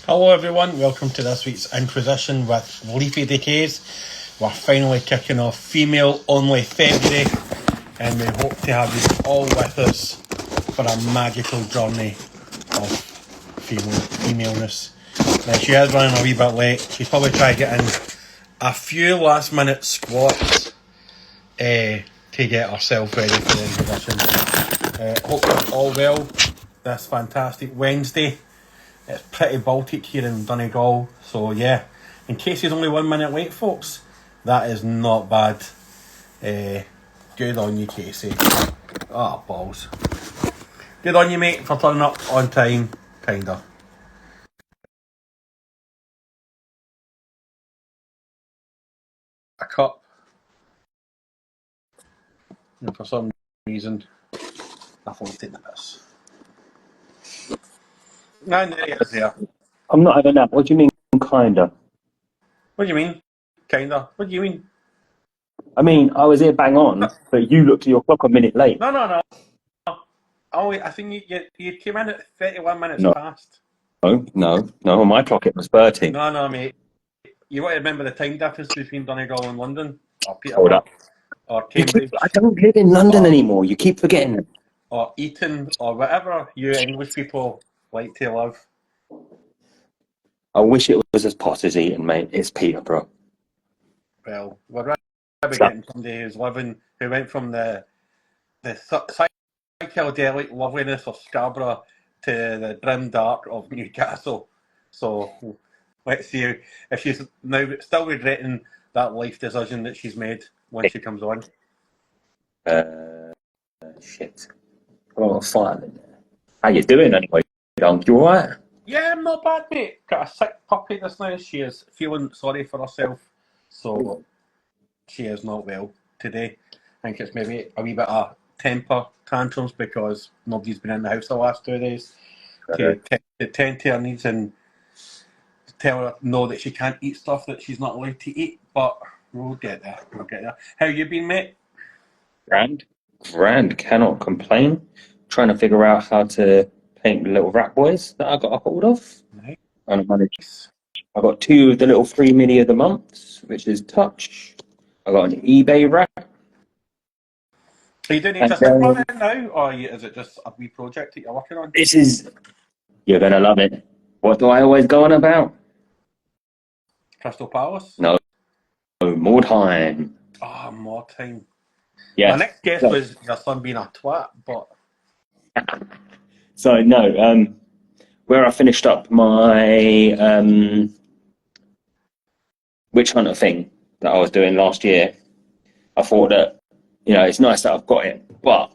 Hello everyone, welcome to this week's Inquisition with Leafydecays. We're finally kicking off female only February and we hope to have you all with us for a magical journey of femaleness. Now she is running a wee bit late, she's probably trying to get in a few last minute squats to get herself ready for the Inquisition. Hope you're all well this fantastic Wednesday. It's pretty Baltic here in Donegal, so yeah, in case he's only 1 minute late, folks, that is not bad. Good on you, Casey. Ah, balls. Good on you, mate, for turning up on time, kinda. A cup. And for some reason, I thought I'd take the piss. And there he is there. I'm not having that. What do you mean, kinda? What do you mean? Kinda. What do you mean? I mean, I was here bang on, but you looked at your clock a minute late. No. Oh, I think you came in at 31 minutes No. past. No. On my clock it was 30. No, mate. You want to remember the time difference between Donegal and London? Or Hold Peterborough? up. Or Cambridge? I don't live in London anymore. You keep forgetting. Or Eton? Or whatever you English people like to live? I wish it was as pot as Eton, mate. It's Peterborough. Well, we're right getting somebody who went from the psychedelic loveliness of Scarborough to the grim dark of Newcastle. So let's see if she's now still regretting that life decision that she's made when she comes on. Shit. Oh, fine. How you doing anyway, Dunk? You alright? Yeah, I'm not bad, mate. Got a sick puppy just now. She is feeling sorry for herself. So she is not well today. I think it's maybe a wee bit of temper tantrums because nobody's been in the house the last 2 days to tend to her needs and tell her no that she can't eat stuff that she's not allowed to eat. But we'll get there. How you been, mate? Grand. Cannot complain. Trying to figure out how to paint the little rat boys that I got a hold of. Nice. And I got 2 of the little free mini of the month, which is Touch. I got an eBay rat. So you doing just a project now, or is it just a wee project that you're working on? You're gonna love it. What do I always go on about? Crystal Palace? No, more time. Oh, more time. Yeah. My next guess was your son being a twat, but so no, where I finished up my witch hunter thing that I was doing last year, I thought that, it's nice that I've got it, but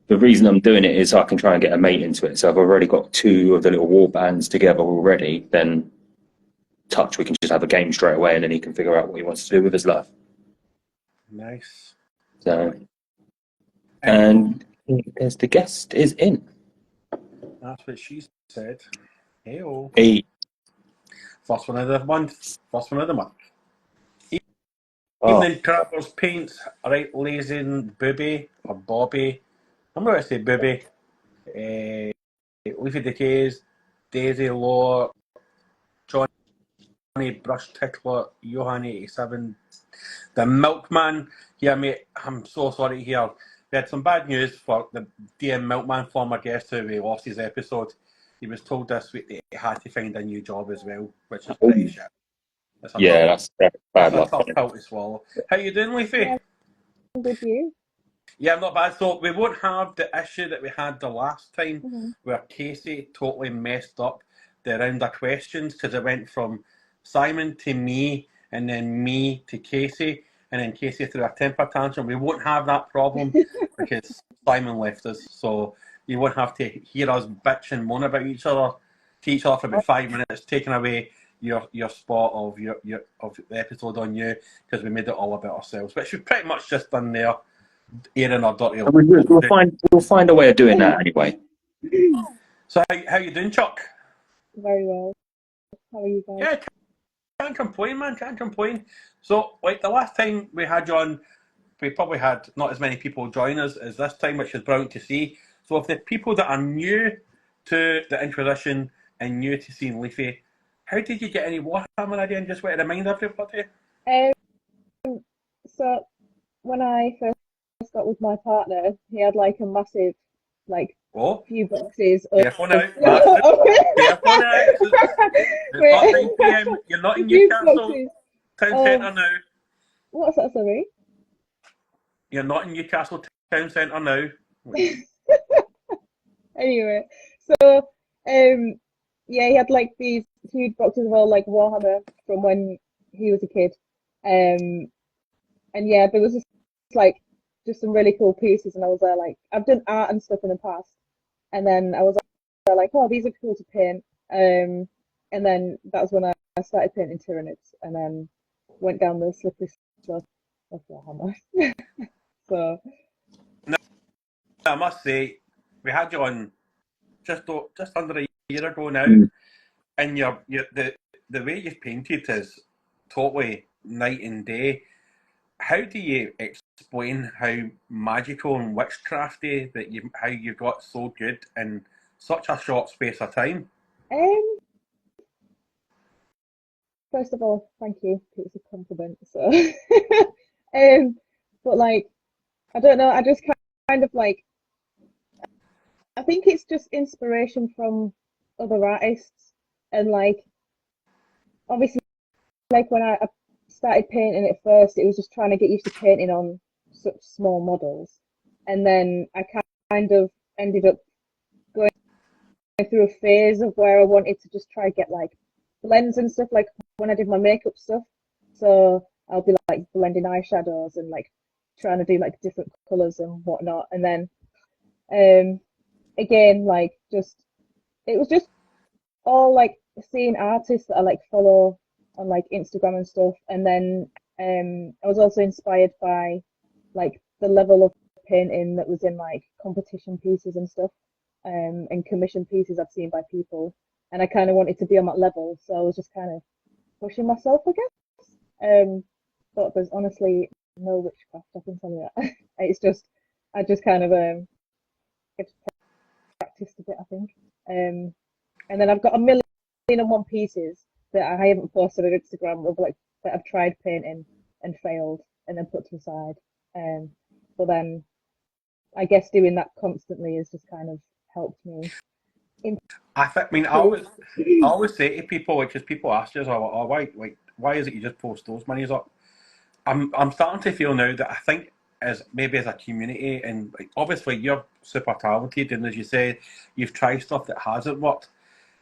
the reason I'm doing it is so I can try and get a mate into it. So I've already got 2 of the little war bands together already. Then Touch, we can just have a game straight away, and then he can figure out what he wants to do with his life. Nice. So, and there's the guest is in. That's what she said. Hey-o. Hey. First one of the month. Evening Trappers Paints, right, Lazing Booby or Bobby. I'm going to say Booby. Leafydecays, Daisy Law, Johnny Brush Tickler, Johan 87, the Milkman. Yeah, mate, I'm so sorry to hear. We had some bad news for the DM Milkman, former guest who we lost his episode. He was told this week that he had to find a new job as well, which is pretty shit. That's bad luck. That's a tough pill to swallow. How you doing, Leafy? Yeah, good, you? Yeah, I'm not bad. So we won't have the issue that we had the last time where Casey totally messed up the round of questions because it went from Simon to me and then me to Casey and then Casey threw a temper tantrum. We won't have that problem because Simon left us. So you won't have to hear us bitch and moan about each other for about 5 minutes, taking away your spot of of the episode on you because we made it all about ourselves, which we've pretty much just done there. Airing our dirty. We'll find a way of doing that anyway. So how you doing, Chuck? Very well. How are you guys? Yeah, can't complain, man. Can't complain. So, like the last time we had you on, we probably had not as many people join us as this time, which is brilliant to see. So, if the people that are new to the Inquisition and new to seeing Leafy. How did you get any Warhammer idea, and just want to remind everybody? Um, so when I first got with my partner, he had like a massive, like, Oh, few boxes of. careful now, Bastard. Careful now. It's not 9 Wait, p.m. You're not a in few Newcastle boxes town of centre now. what's that, sorry? You're not in Newcastle town centre now. Anyway, so yeah, he had like these huge boxes of all like Warhammer from when he was a kid. Um, and yeah, there was just like just some really cool pieces, and I was there like I've done art and stuff in the past, and then I was there like, oh, these are cool to paint. And then that's when I started painting Tyranids, and then went down the slippery slope of Warhammer. So I must say, we had you on just under a year ago now, and the way you've painted is totally night and day. How do you explain how magical and witchcrafty how you got so good in such a short space of time? um, first of all, thank you. It's a compliment. So but like I don't know, I just kind of like I think it's just inspiration from other artists, and like obviously like when I started painting at first, it was just trying to get used to painting on such small models, and then I kind of ended up going through a phase of where I wanted to just try get like blends and stuff, like when I did my makeup stuff. So I'll be like blending eyeshadows and like trying to do like different colors and whatnot, and then again like just it was just all like seeing artists that I like follow on like Instagram and stuff, and then I was also inspired by like the level of painting that was in like competition pieces and stuff, and commission pieces I've seen by people, and I kind of wanted to be on that level, so I was just kind of pushing myself, I guess. But there's honestly no witchcraft, I can tell you that. It's just I just kind of it's practiced a bit, I think. And then I've got a million and one pieces that I haven't posted on Instagram of like that I've tried painting and failed and then put to the side. But then I guess doing that constantly has just kind of helped me I improve. always say to people, like, because people ask us, oh, why is it you just post those monies up? I'm starting to feel now that I think as maybe as a community, and like, obviously you're super talented, and as you say, you've tried stuff that hasn't worked.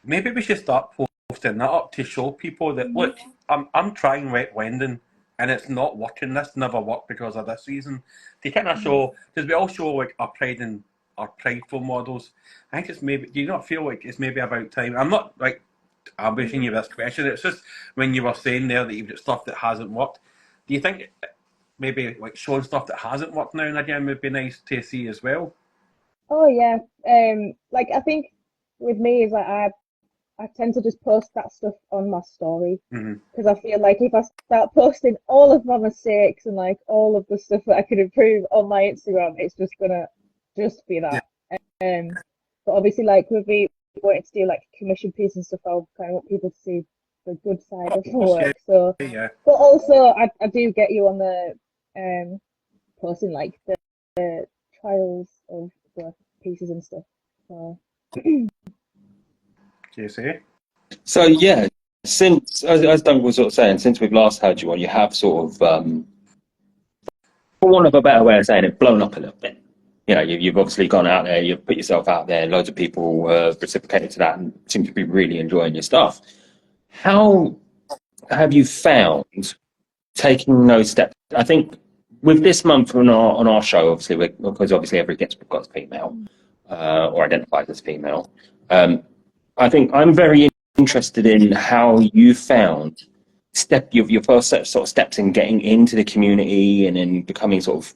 Maybe we should start posting that up to show people that look, I'm trying wet blending and it's not working. This never worked because of this reason. To kind of show, because we all show like our pride and our prideful models. I think it's maybe. Do you not feel like it's maybe about time? I'm not like ambushing you with this question. It's just when you were saying there that you've got stuff that hasn't worked. Do you think maybe like showing stuff that hasn't worked now and again would be nice to see as well? Oh yeah. Like I think with me is like I tend to just post that stuff on my story because I feel like if I start posting all of my mistakes and like all of the stuff that I could improve on my Instagram, it's just gonna just be Yeah. that. But obviously, like with me wanting to do like commission pieces and stuff, I'll kind of want people to see the good side of Of my course, work. So, yeah. but also I do get you on the posting like the trials of the pieces and stuff. So. JC? So yeah, since as Duncan was sort of saying, since we've last had you on, you have sort of, for want of a better way of saying it, blown up a little bit. You know, you've obviously gone out there, you've put yourself out there. Loads of people reciprocated to that and seem to be really enjoying your stuff. How have you found taking those steps? I think with this month on our show, obviously, because obviously every guest we've got is female or identifies as female. I think I'm very interested in how you found your first sort of steps in getting into the community and then becoming sort of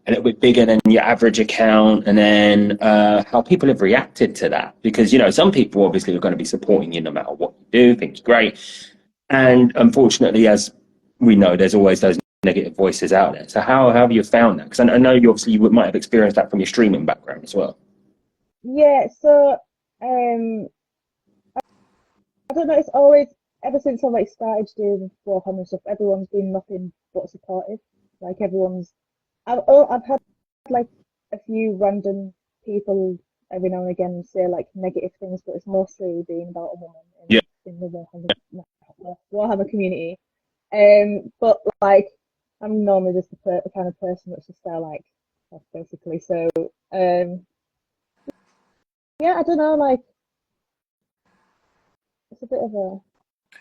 a little bit bigger than your average account, and then how people have reacted to that. Because, you know, some people obviously are going to be supporting you no matter what you do, think you're great. And unfortunately, as we know, there's always those negative voices out there. So how have you found that? Because I know you might have experienced that from your streaming background as well. Yeah, so um don't know. It's always ever since I like started doing Warhammer and stuff. Everyone's been nothing but supportive. Like everyone's. I've had like a few random people every now and again say like negative things, but it's mostly being about a woman Yeah. in the Warhammer community. But like I'm normally just the kind of person that's just there like that's basically. So yeah, I don't know. Like it's a bit of a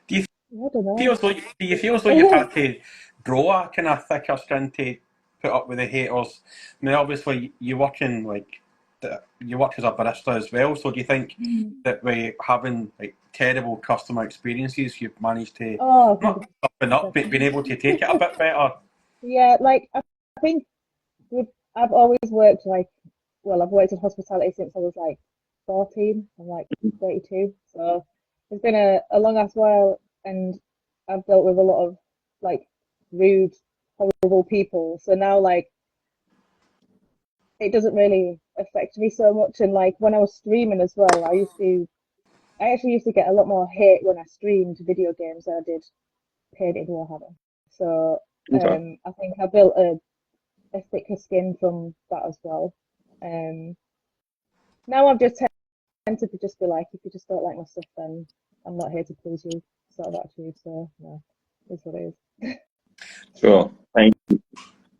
Do you I don't know. feel as though do you feel as though you've had to grow a kind of thicker skin to put up with the haters? I mean, obviously you work in like you work as a barista as well. So do you think that by having like terrible customer experiences, you've managed to Oh, not toughen up, but been able to take it a bit better? yeah. Like I think I've always worked like well, I've worked in hospitality since I was like 14. I'm like 32, so it's been a long ass while, and I've dealt with a lot of like rude, horrible people. So now like it doesn't really affect me so much. And like when I was streaming as well, I actually used to get a lot more hate when I streamed video games than I did painted Warhammer. So Okay. I think I built a thicker skin from that as well. Um, now I've just tended to just be like, if you just don't like my stuff, then I'm not here to please you, sort of attitude. So no, it's what it is. Sure. Thank you.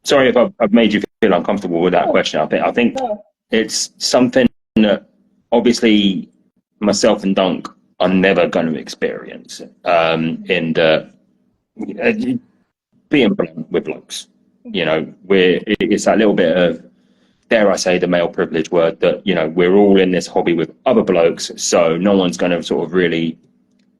Sorry if I've made you feel uncomfortable with that Oh question. I think no, it's something that obviously myself and Dunk are never going to experience. In the being blunt with blokes, it's that little bit of, dare I say, the male privilege word that we're all in this hobby with other blokes, so no one's going to sort of really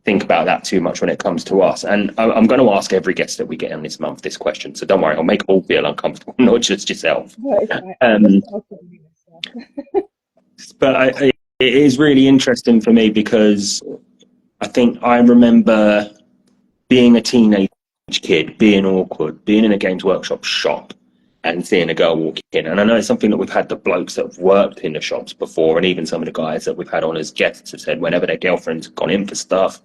think about that too much when it comes to us. And I'm going to ask every guest that we get in this month this question, so don't worry, I'll make them all feel uncomfortable, not just yourself. no, it's fine. I'm Um, just talking so. but it is really interesting for me because I think I remember being a teenage kid, being awkward, being in a Games Workshop shop and seeing a girl walk in. And I know it's something that we've had the blokes that have worked in the shops before, and even some of the guys that we've had on as guests have said whenever their girlfriend's gone in for stuff,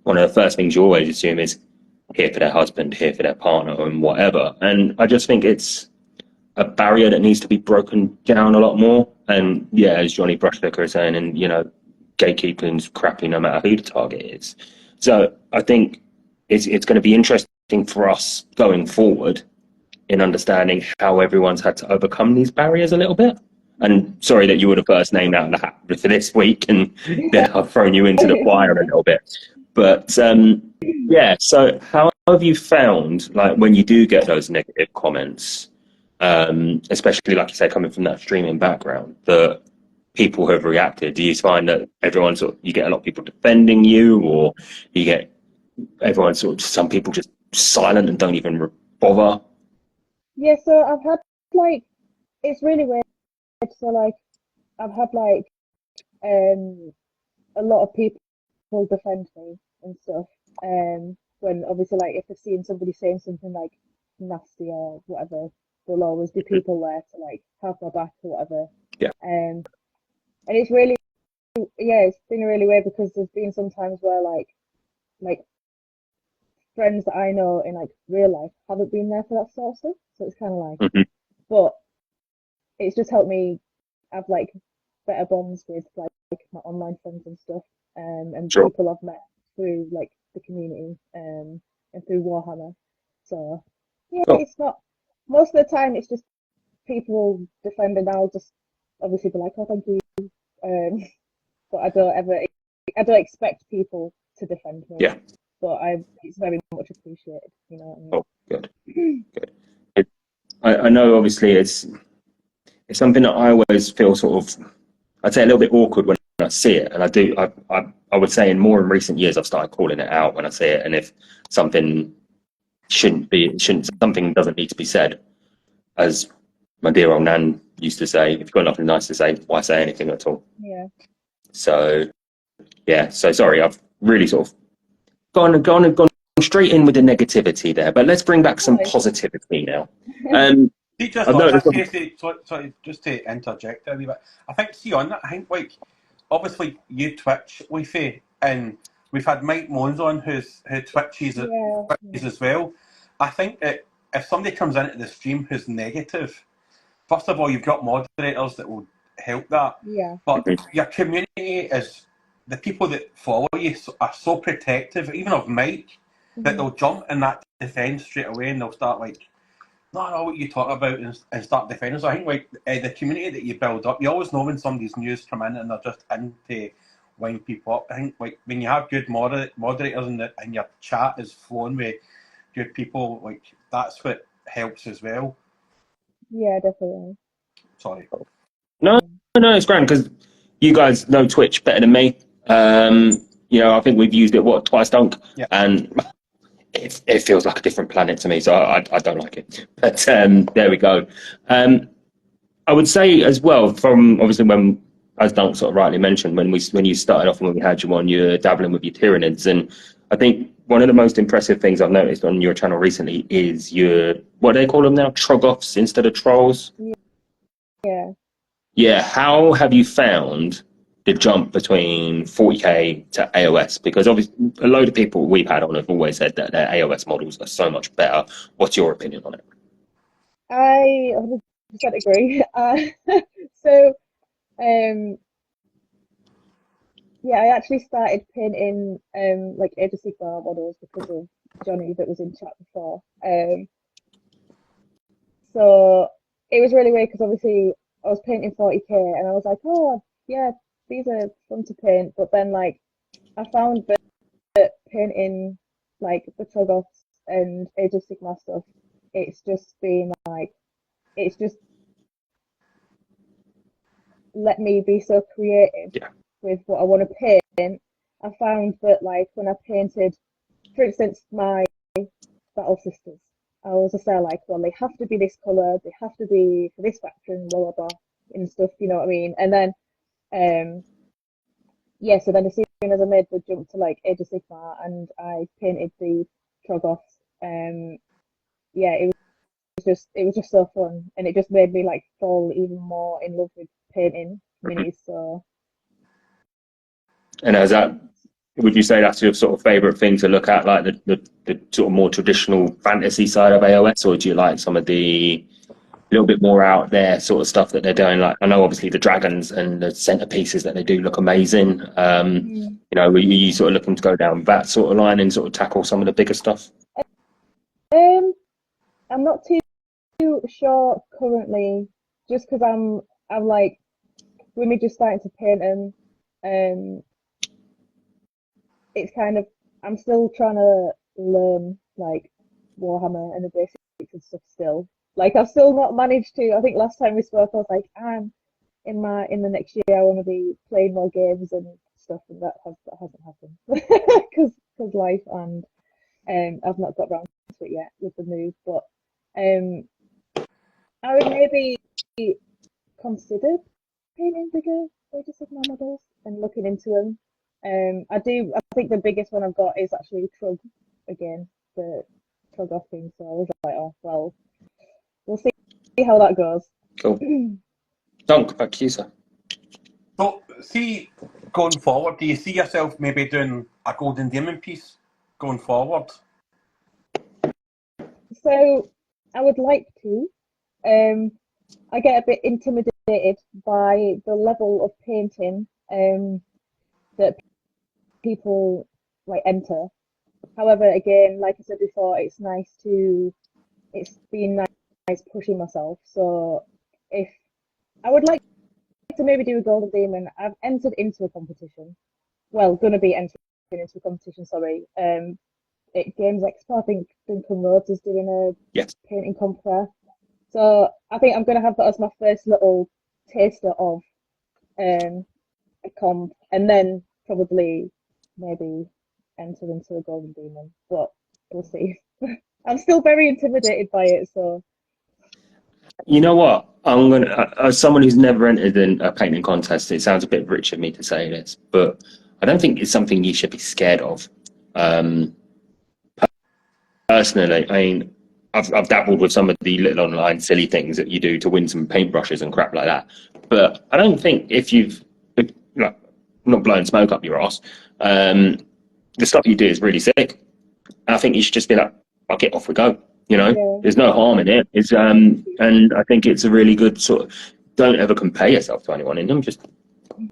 one of the first things you always assume is here for their husband, here for their partner, and whatever. And I just think it's a barrier that needs to be broken down a lot more. And yeah, as Johnny Brushlicker is saying, and gatekeeping's crappy no matter who the target is. So I think it's going to be interesting for us going forward in understanding how everyone's had to overcome these barriers a little bit. And sorry that you were the first name out of the hat for this week, and that I've thrown you into the It's fire a fine. little bit. But yeah, so how have you found, like, when you do get those negative comments, especially like you say, coming from that streaming background, that people have reacted? Do you find that you get a lot of people defending you, or you get everyone some people just silent and don't even bother? Yeah, so I've had like it's really weird. So like I've had like um a lot of people defend me and stuff. When obviously like if they've seen somebody saying something like nasty or whatever, there'll always be people there to like have my back or whatever. Yeah. And it's really yeah, it's been really weird because there's been some times where like friends that I know in like real life haven't been there for that sort of stuff. So it's kind of like, Hmm. but it's just helped me have like better bonds with like my online friends and stuff, and Sure. people I've met through like the community, and through Warhammer. So yeah, Cool. it's not most of the time. It's just people defending. I'll just obviously be like, oh, thank you, but I don't expect people to defend me. Yeah. But it's very much appreciated. You know Oh, what good. Good. I know obviously it's something that I always feel sort of, I'd say, a little bit awkward when I see it. And I would say in recent years, I've started calling it out when I see it. And if something something doesn't need to be said, as my dear old Nan used to say, if you've got nothing nice to say, why say anything at all? I mean? Yeah. So, yeah. So sorry, I've really sort of gone straight in with the negativity there. But let's bring back some Nice. positivity now. See, just I've on noticed. that, Casey, sorry, just to interject a wee bit. I think, see, on that, I think, like, obviously, you Twitch, Leafy, and we've had Mike Moans on who twitches Yeah. as well. I think if somebody comes into the stream who's negative, first of all, you've got moderators that will help that. Yeah. But your community is, the people that follow you are so protective, even of Mike, that they'll jump in that defence straight away and they'll start like, no, I know what you talk about, and start defending. So I think like the community that you build up, you always know when somebody's news come in and they're just in to wind people up. I think like when you have good moderators and your chat is flowing with good people, like that's what helps as well. Yeah, definitely. Sorry. No, it's grand because you guys know Twitch better than me. I think we've used it twice, Dunk, and it feels like a different planet to me. So I don't like it. But there we go. I would say as well, from obviously when, as Dunk sort of rightly mentioned, when you started off and when we had you on, you're dabbling with your Tyranids, and I think one of the most impressive things I've noticed on your channel recently is your, what do they call them now, Trogoths instead of trolls. Yeah. Yeah, how have you found the jump between 40k to AOS? Because obviously a load of people we've had on have always said that their AOS models are so much better. What's your opinion on it? I 100% agree. So, yeah, I actually started painting like Age of Sigmar models because of Johnny that was in chat before. So it was really weird because obviously I was painting 40k and I was like, oh yeah, these are fun to paint. But then like I found that painting like the Trogoths and Age of Sigmar stuff, it's just been like, it's just let me be so creative with what I want to paint. I found that like when I painted, for instance, my Battle Sisters, I was just there like, well, they have to be this colour, they have to be for this faction, blah blah blah, and stuff. You know what I mean? And then, so then as soon as I made the jump to like Age of Sigmar and I painted the Trogoths, it was just so fun, and it just made me like fall even more in love with painting minis. So. And as that, would you say that's your sort of favourite thing to look at, like the sort of more traditional fantasy side of AOS, or do you like some of the little bit more out there sort of stuff that they're doing? Like I know obviously the dragons and the centerpieces that they do look amazing. Were you sort of looking to go down that sort of line and sort of tackle some of the bigger stuff? I'm not too sure currently, just because I'm like, with me just starting to paint them. It's kind of, I'm still trying to learn like Warhammer and the basics and stuff still. Like I've still not managed to. I think last time we spoke, I was like, in the next year I want to be playing more games and stuff, and that hasn't happened because life and I've not got around to it yet with the move. But I would maybe consider painting bigger Age of Sigmar models and looking into them. I think the biggest one I've got is actually Trug again, the Trug off thing. So I was like, oh well, we'll see how that goes. Cool. Dunk, back to you, sir. So, see, going forward, do you see yourself maybe doing a Golden Demon piece going forward? So I would like to. I get a bit intimidated by the level of painting that people like enter. However, again, like I said before, it's been nice pushing myself. So if I would like to maybe do a Golden Demon, I've entered into a competition. Well, gonna be entering into a competition, sorry. At Games Expo, I think Duncan Rhodes is doing a painting comp there. So I think I'm gonna have that as my first little taster of a comp, and then probably maybe enter into a Golden Demon, but we'll see. I'm still very intimidated by it, so. You know what? I'm gonna, as someone who's never entered in a painting contest, it sounds a bit rich of me to say this, but I don't think it's something you should be scared of. Personally, I mean, I've dabbled with some of the little online silly things that you do to win some paintbrushes and crap like that, but I don't think if not blowing smoke up your ass, the stuff you do is really sick. I think you should just be like, fuck it, off we go. You know, Yeah. there's no harm in it. It's and I think it's a really good sort of, don't ever compare yourself to anyone in them. Just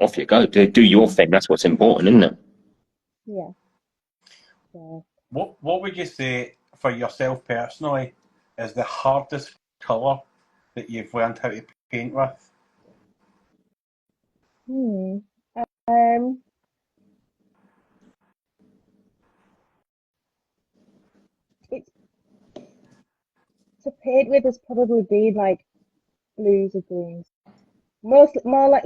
off you go. Do your thing. That's what's important, isn't it? Yeah. So, What would you say for yourself personally is the hardest colour that you've learned how to paint with? um, it's to paint with has probably been like blues or greens. Mostly more like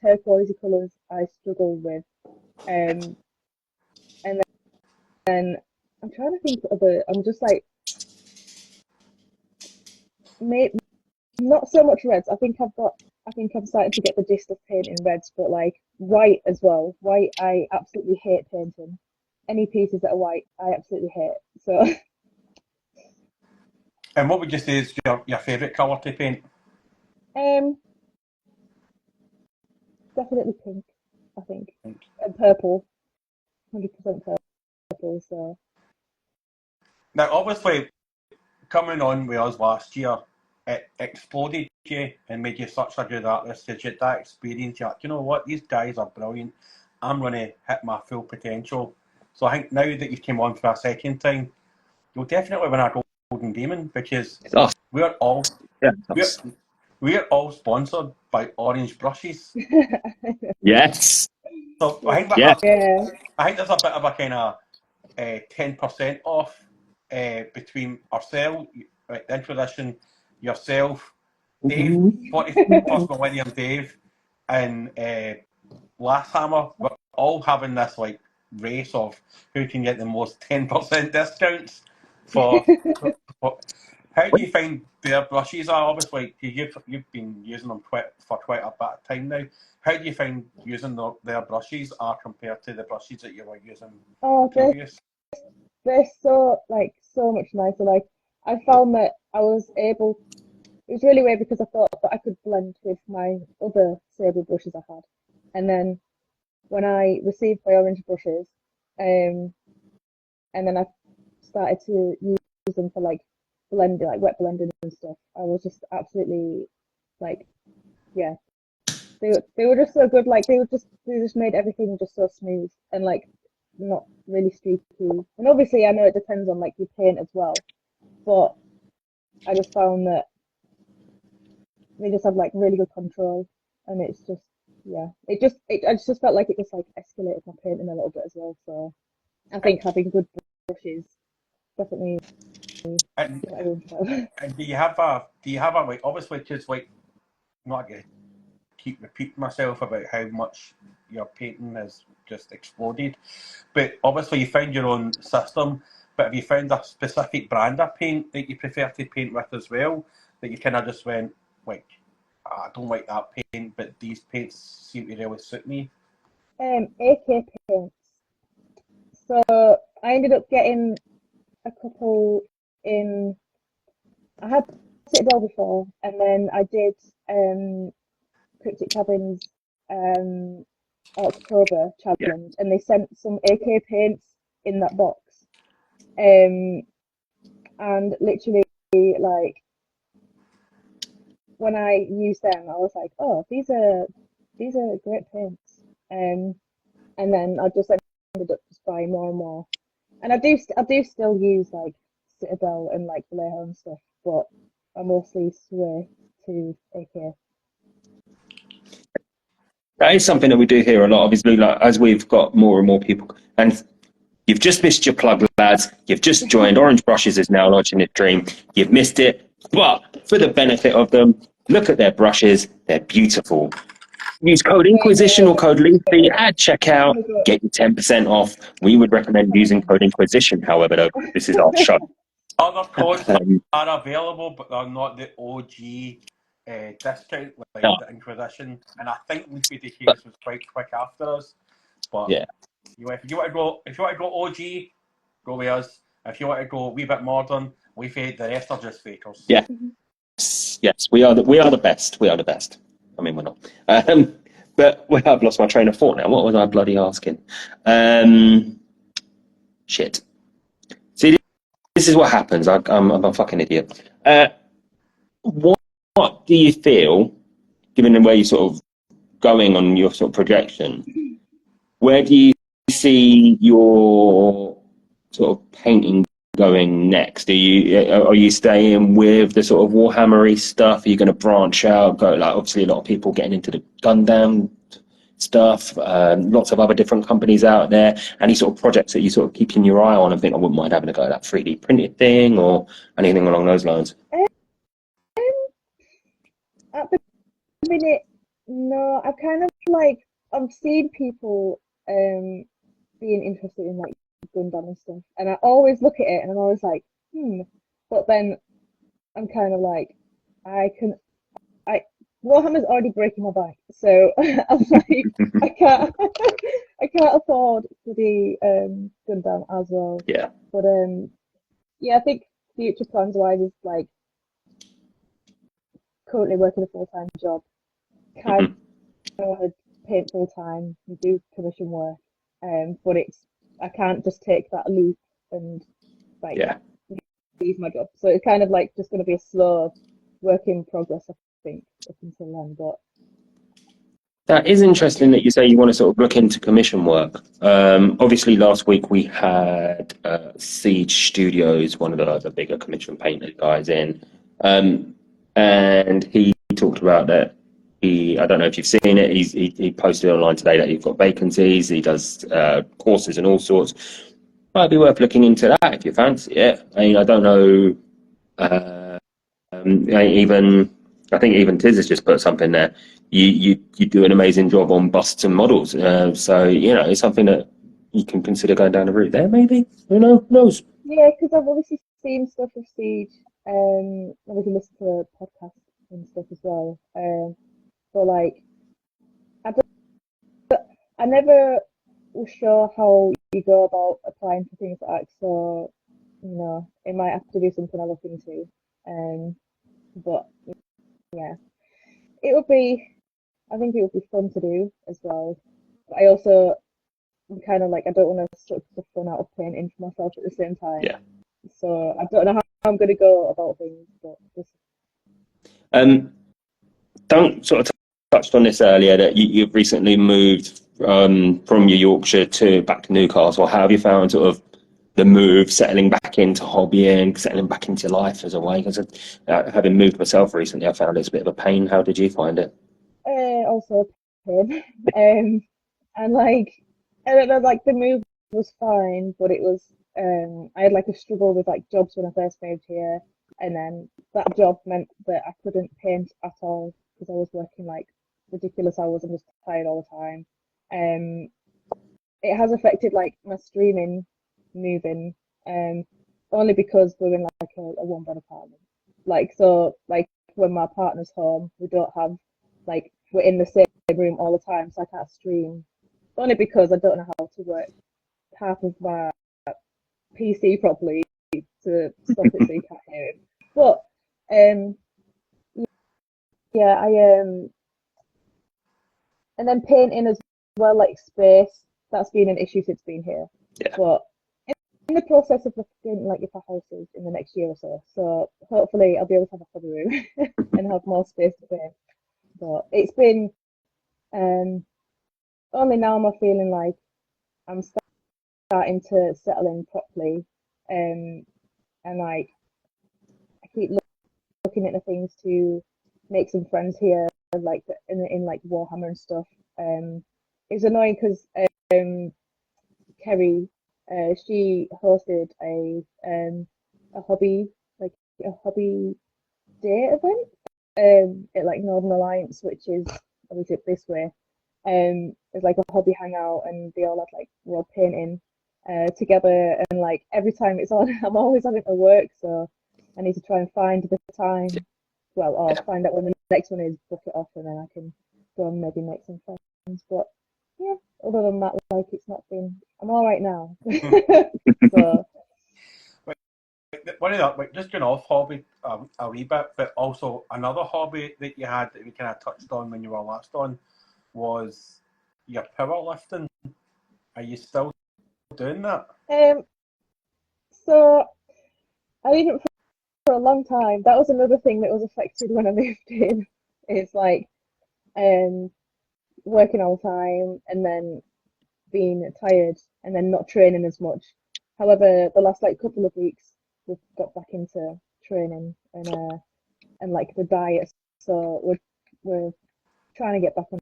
turquoisey colours I struggle with. And then I'm trying to think of other. I'm just like maybe not so much reds. I think I'm starting to get the gist of painting reds, but like white as well. White I absolutely hate painting. Any pieces that are white I absolutely hate. So And what would you say is your favourite colour to paint? definitely pink, I think. And purple. 100% purple, so Now, obviously, coming on with us last year, it exploded you and made you such a good artist. Did you that experience? You're like, you know what, these guys are brilliant. I'm going to hit my full potential. So I think now that you came on for a second time, you'll definitely win a golden demon because It's us. we're all Yeah, we're, we're all sponsored by Orange Brushes. yes. So I think Yeah. I think there's a bit of a kind of 10% off between ourselves, right, the introduction, yourself, Dave, 41st Millennium Dave, and Glasshammer. We're all having this like race of who can get the most 10% discounts for. How do you find their brushes are? Obviously, you've been using them for quite a bit of time now. How do you find using their brushes are compared to the brushes that you were using previous? they're so so much nicer. Like I found that I was able. It was really weird because I thought that I could blend with my other sable brushes I had, and then when I received my orange brushes, and then I started to use them for like blending, like wet blending and stuff. I was just absolutely like, yeah, they were just so good. Like they just made everything just so smooth and like not really streaky. And obviously, I know it depends on like your paint as well, but I just found that they just have like really good control, and it's just yeah, I just felt like it just like escalated my painting a little bit as well. So I think having good brushes definitely And, what everyone's about. and do you have a like obviously because like I'm not gonna keep repeating myself about how much your painting has just exploded, but obviously you found your own system. But have you found a specific brand of paint that you prefer to paint with as well? That you kind of just went like, I don't like that paint, but these paints seem to really suit me. AK paints. So I ended up getting a couple in. I had Citadel before, and then I did Cryptic Cabin's October Yeah. challenge, and they sent some AK paints in that box. And literally, like when I used them, I was like, oh, these are great paints. And then I just ended up just buying more and more. And I do still use like Citadel and like Vallejo and stuff, but I mostly sway to AK. That is something that we do hear a lot, obviously, like as we've got more and more people. And you've just missed your plug, lads. You've just joined. Orange Brushes is now launching its dream. You've missed it. But for the benefit of them, look at their brushes. They're beautiful. Use code Inquisition or code Leafy at checkout. Get you 10% off. We would recommend using code Inquisition, however, though. This is our show. Other codes are available, but they're not the OG discount like No. the Inquisition. And I think Leafydecays was quite quick after us. But Yeah. if you want to go OG, go with us. If you want to go a wee bit modern, Leafy, the rest are just fakers. Yeah. Yes, we are the best. We are the best. I mean, we're not. But I've lost my train of thought now. What was I bloody asking? Shit. See, this is what happens. I'm a fucking idiot. What do you feel, given the way you're sort of going on your sort of projection, where do you see your sort of painting going next? Are you staying with the sort of Warhammery stuff? Are you going to branch out? Go like obviously a lot of people getting into the Gundam stuff. Lots of other different companies out there. Any sort of projects that you sort of keeping your eye on and think I wouldn't mind having a go at that 3D printed thing or anything along those lines? At the minute, no. I've kind of like I've seen people being interested in like Gundam and stuff, and I always look at it and I'm always like, but then I'm kind of like, I Warhammer's already breaking my back, so I'm like, I can't, I can't afford to be Gundam as well. Yeah. But yeah, I think future plans wise is like currently working a full-time job, kind of want to paint full-time and do commission work, but I can't just take that leap and like leave my job. So it's kind of like just going to be a slow work in progress, I think, up until then. But that is interesting that you say you want to sort of look into commission work. Obviously, last week we had Siege Studios, one of the bigger commission painter guys in, and he talked about that. I don't know if you've seen it. He posted online today that he's got vacancies. He does courses and all sorts. Might be worth looking into that if you fancy it. I mean, I don't know. I think even Tiz has just put something there. You do an amazing job on busts and models. So it's something that you can consider going down the route there. Maybe who knows? yeah, because I've obviously seen stuff of Siege. Obviously listen to podcasts and stuff as well. So like, I never was sure how you go about applying for things like that. So it might have to be something I look into. But yeah, it would be. I think it would be fun to do as well. But I also am kind of like I don't want to suck the fun out of painting for myself at the same time. Yeah. So I don't know how I'm going to go about things, but just. Don't sort of touched on this earlier that you've recently moved from your Yorkshire back to Newcastle. How have you found sort of the move, settling back into hobbying, settling back into life as a way? Because having moved myself recently, I found it's a bit of a pain. How did you find it? Also pain. And like I don't know, like the move was fine, but it was I had like a struggle with like jobs when I first moved here, and then that job meant that I couldn't paint at all because I was working like ridiculous hours and just tired all the time. Um, it has affected like my streaming moving, only because we're in like a one bed apartment. Like so, like when my partner's home, we don't have like we're in the same room all the time, so I can't stream. Only because I don't know how to work half of my PC properly to stop it so you can't hear it. But yeah, and then painting as well, like space. That's been an issue since being here. Yeah. But in the process of looking like for houses in the next year or so. So hopefully I'll be able to have a hobby room and have more space to paint. But it's been only now am I feeling like I'm starting to settle in properly. And like I keep looking at the things to make some friends here, like in like Warhammer and stuff. It's annoying because Kerry, she hosted a hobby like a hobby day event at like Northern Alliance, which is obviously this way. It's like a hobby hangout, and they all had like raw painting together, and like every time it's on, I'm always having to work, so I need to try and find the time. Well, or find out when the next one is, book it off, and then I can go and maybe make some friends. But yeah, other than that, like it's not been. I'm all right now. So. One of the, like, just going off hobby a wee bit, but also another hobby that you had that we kind of touched on when you were last on was your powerlifting. Are you still doing that? So I didn't for a long time. That was another thing that was affected when I moved in. It's like um working all the time and then being tired and then not training as much. However, the last like couple of weeks we've got back into training and like the diet. So we're trying to get back on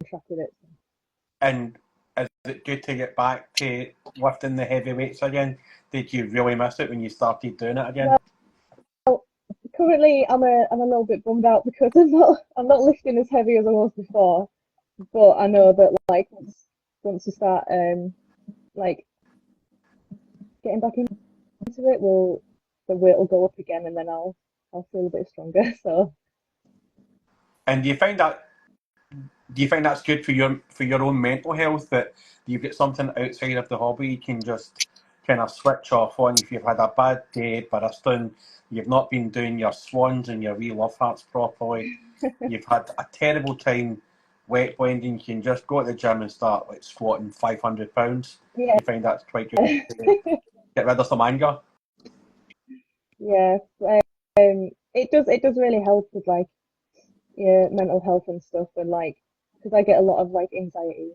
track with it. And is it good to get back to lifting the heavy weights again? Did you really miss it when you started doing it again? Well, currently I'm a little bit bummed out because I'm not lifting as heavy as I was before. But I know that like once you start like getting back into it, the weight will go up again, and then I'll feel a bit stronger. So And do you find that's good for your own mental health, that you've got something outside of the hobby you can just kind of switch off on if you've had a bad day baristing, you've not been doing your swans and your wee love hearts properly, you've had a terrible time wet blending, you can just go to the gym and start like squatting 500 pounds. yeah, You find that's quite good to get rid of some anger. yeah. It does really help with like your mental health and stuff, and like because I get a lot of like anxiety.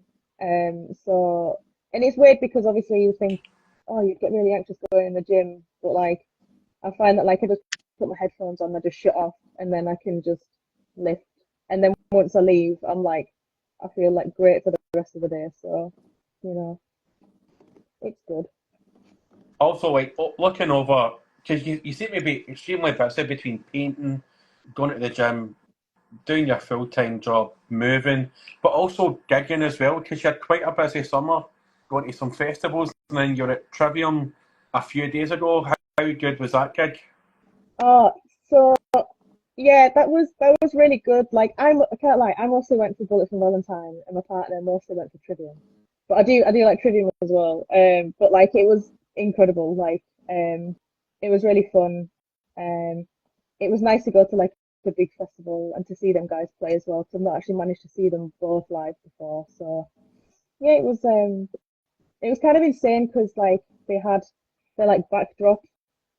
So and it's weird because obviously you think, oh, you'd get really anxious going in the gym, but like I find that like I just put my headphones on, I just shut off, and then I can just lift. And then once I leave, I'm like, I feel like great for the rest of the day. So, you know, it's good. Also, like looking over, because you seem to be extremely busy between painting, going to the gym, doing your full time job, moving, but also gigging as well, because you had quite a busy summer, going to some festivals, and then you're at Trivium a few days ago. How good was that gig? Oh, so yeah, that was really good. Like I can't lie, I mostly went for Bullets and Valentine, and my partner mostly went for Trivium. But I do like Trivium as well. But like it was incredible. Like it was really fun. Um, it was nice to go to like a big festival and to see them guys play as well. 'Cause I've not actually managed to see them both live before. So yeah, it was kind of insane because like they had their like backdrop.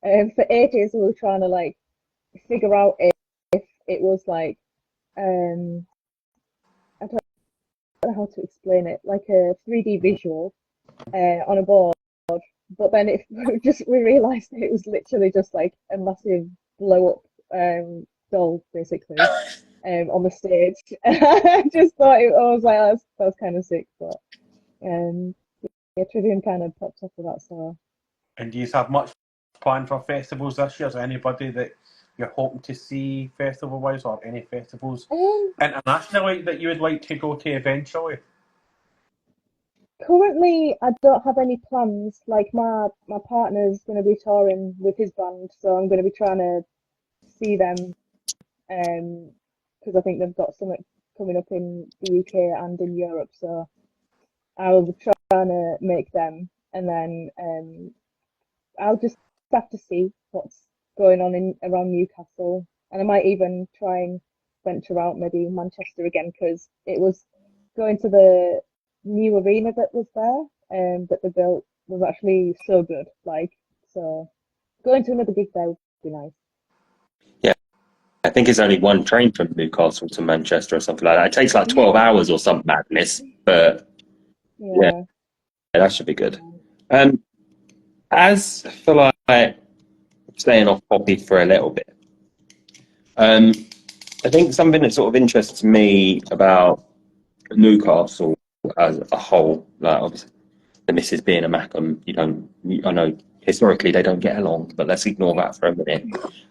For ages we were trying to like figure out if it was like um I don't know how to explain it, like a 3D visual on a board, but then it just we realized that it was literally just like a massive blow up doll basically on the stage. I just thought I was like, oh, that was kind of sick, but um yeah, Trivium kind of popped up with that, so And do you have much planned for festivals this year? Is there anybody that you're hoping to see festival wise, or any festivals um internationally that you would like to go to eventually? currently I don't have any plans. Like my partner's going to be touring with his band, so I'm going to be trying to see them because I think they've got something coming up in the UK and in Europe. So I'll be trying to make them, and then I'll just have to see what's going on in around Newcastle, and I might even try and venture out maybe Manchester again because it was going to the new arena that was there that they built was actually so good. Like so, going to another gig there would be nice. Yeah, I think it's only one train from Newcastle to Manchester or something like that. It takes like 12 hours or some madness, but yeah, Yeah. that should be good. Um, as for like staying off hobby for a little bit, um, I think something that sort of interests me about Newcastle as a whole, like obviously the missus being a Macam, I know historically they don't get along, but let's ignore that for a minute.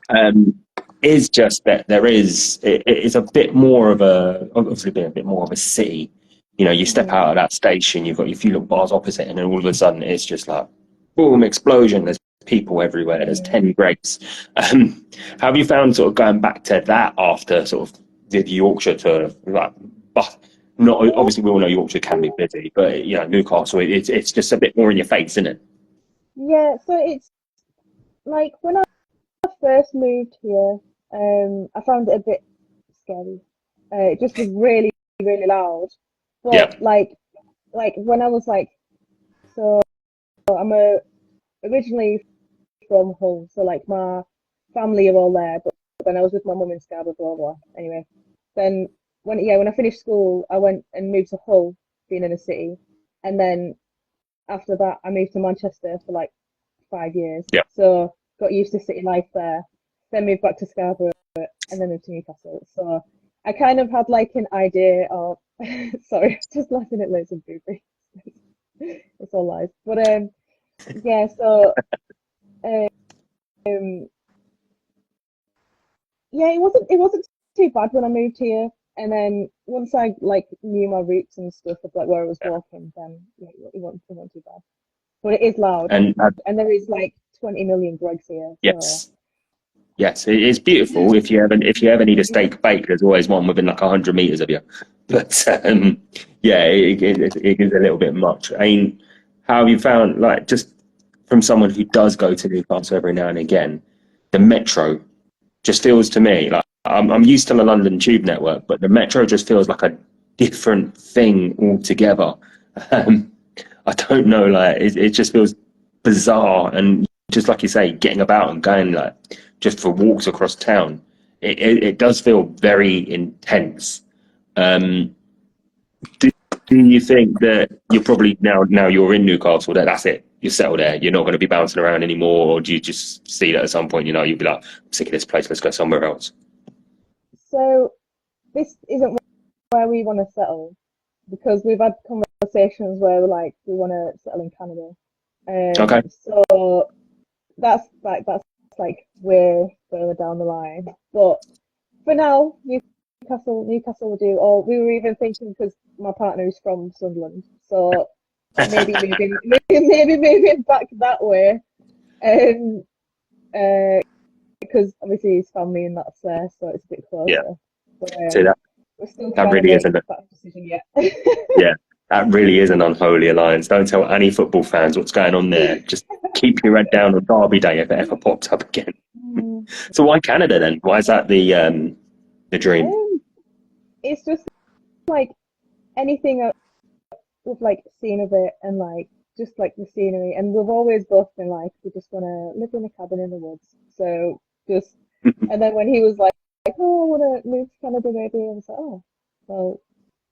Um, is just that it is a bit more of obviously being a bit more of a city. You know, you step Mhm. out of that station, you've got your few little bars opposite, and then all of a sudden it's just like boom, explosion. There's people everywhere. There's Mhm. 10 Gregs. How have you found sort of going back to that after sort of the Yorkshire tour? Like, but not Yeah. obviously we all know Yorkshire can be busy, but you know Newcastle, it's just a bit more in your face, isn't it? Yeah. So it's like when I first moved here, I found it a bit scary. It just was really, really loud. Yeah, But like when I was like, so I'm originally from Hull, so like my family are all there, but then I was with my mum in Scarborough, blah blah. Anyway, then when I finished school, I went and moved to Hull, being in a city, and then after that, I moved to Manchester for like 5 years. Yeah. So got used to city life there. Then moved back to Scarborough, and then moved to Newcastle. So I kind of had like an idea of. Sorry, just laughing at loads of boobies. It's all lies. But yeah. So um, yeah, it wasn't too bad when I moved here. And then once I like knew my roots and stuff of like where I was walking, then yeah, it wasn't too bad. But it is loud, And there is like 20 million Gregs here. yes, So. yes, it's beautiful. If you ever need a steak bake, there's always one within like 100 meters of you. But yeah, it is a little bit much. I mean, how have you found, like, just from someone who does go to Newcastle every now and again, the metro just feels to me like I'm used to the London Tube network, but the metro just feels like a different thing altogether. Um, I don't know, like it just feels bizarre, and just like you say, getting about and going like just for walks across town, it does feel very intense. Um, do, do you think that you're probably now you're in Newcastle, that's it, you're settled there, you're not going to be bouncing around anymore, or do you just see that at some point, you'll be like, I'm sick of this place, let's go somewhere else? So this isn't where we want to settle because we've had conversations where like we want to settle in Canada. Okay. So that's like way further down the line. But for now, Newcastle will do. Or we were even thinking because my partner is from Sunderland, so maybe moving back that way. Because obviously his family and that's there, so it's a bit closer. Yeah. But So we're still that trying to really make isn't that decision yet. yeah, that really is an unholy alliance. Don't tell any football fans what's going on there. Just keep your head down on Derby Day if it ever pops up again. So why Canada then? Why is that the dream? It's just like anything with like seeing of it and like just like the scenery. And we've always both been like, we just want to live in a cabin in the woods. So just, and then when he was like, oh, I want to move to Canada maybe, I was like, oh, well,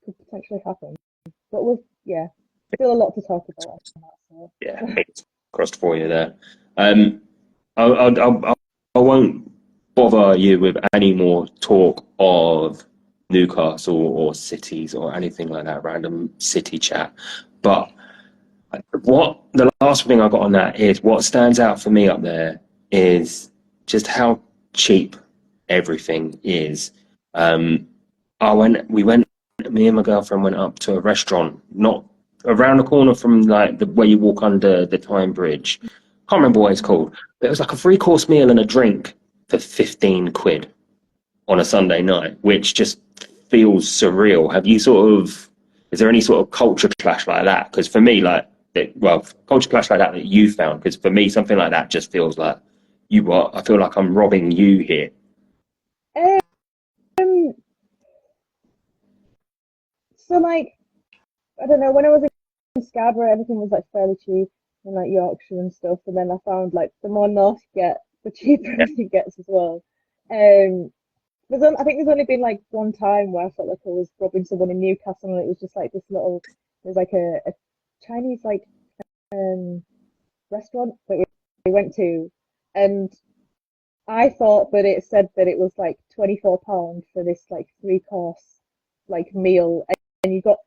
could potentially happen. But yeah, still a lot to talk about on that. So. Yeah, it's crossed for you there. I won't bother you with any more talk of Newcastle or cities or anything like that, random city chat. But what the last thing I got on that is what stands out for me up there is just how cheap everything is. Me and my girlfriend went up to a restaurant, not around the corner from like where you walk under the Tyne Bridge. Can't remember what it's called, but it was like a 3-course meal and a drink for 15 quid on a Sunday night, which just feels surreal. Is there any sort of culture clash like that? Because for me, culture clash like that you found, because for me, something like that just feels like, I feel like I'm robbing you here. So like, I don't know, when I was in Scarborough, everything was like fairly cheap in like Yorkshire and stuff. And then I found like the more north you get, the cheaper everything gets as well. I think there's only been like one time where I felt like I was robbing someone in Newcastle, and it was just like there's like a Chinese like restaurant that we went to, and I thought that it said that it was like £24 for this like 3-course like meal, and you got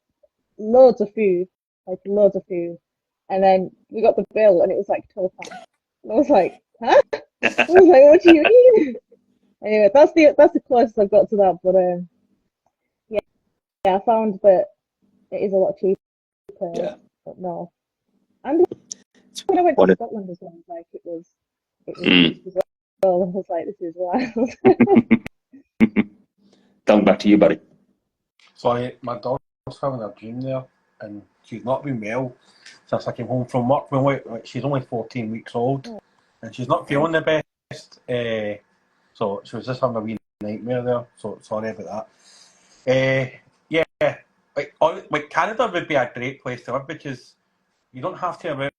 loads of food, and then we got the bill and it was like £12. And I was like, huh? I was like, what do you mean? Anyway, that's the closest I've got to that. But yeah, I found that it is a lot cheaper. Yeah. But no, and when I went to Scotland as well, like it was cheap as well. I was like, this is wild. Done back to you, buddy. Sorry, my daughter's having a dream there, and she's not been well since I came home from work. She's only 14 weeks old, and she's not feeling the best. So she was just having a wee nightmare there. So sorry about that. Yeah, like Canada would be a great place to live because you don't have to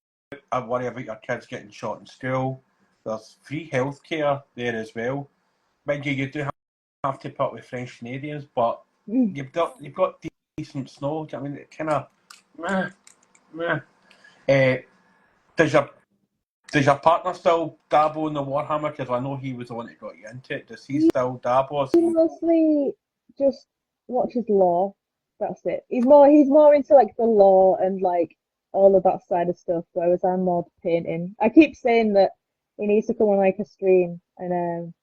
worry about your kids getting shot in school. There's free healthcare there as well. Mind you, you do have to put up with French Canadians, but you've got decent snow. I mean, it kind of meh, meh. Does your partner still dabble in the Warhammer? Because I know he was the one that got you into it. Does he still dabble? He mostly just watches law. That's it. He's more into like the law and like all of that side of stuff, whereas I'm more painting. I keep saying that he needs to come on like a stream and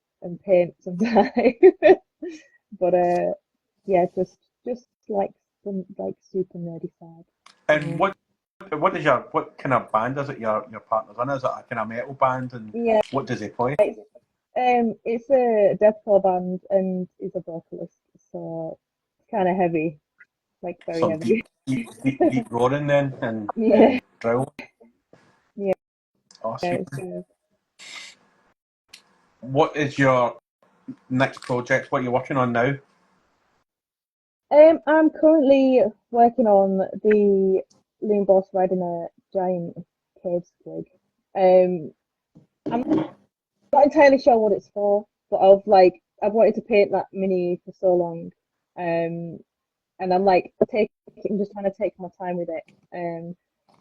paint sometime. But yeah, just like some like super nerdy side. And what kind of band is it your partner's in? Is it a kind of metal band? And Yeah, what does he play? it's a deathcore band and he's a vocalist, so it's kind of heavy, like very Some heavy. deep roaring then and Yeah, drill. yeah, Awesome. it's good. What is your next project? What are you working on now? I'm currently working on the loom boss riding a giant cave squid. I'm not entirely sure what it's for, but I've wanted to paint that mini for so long. And I'm just trying to take my time with it.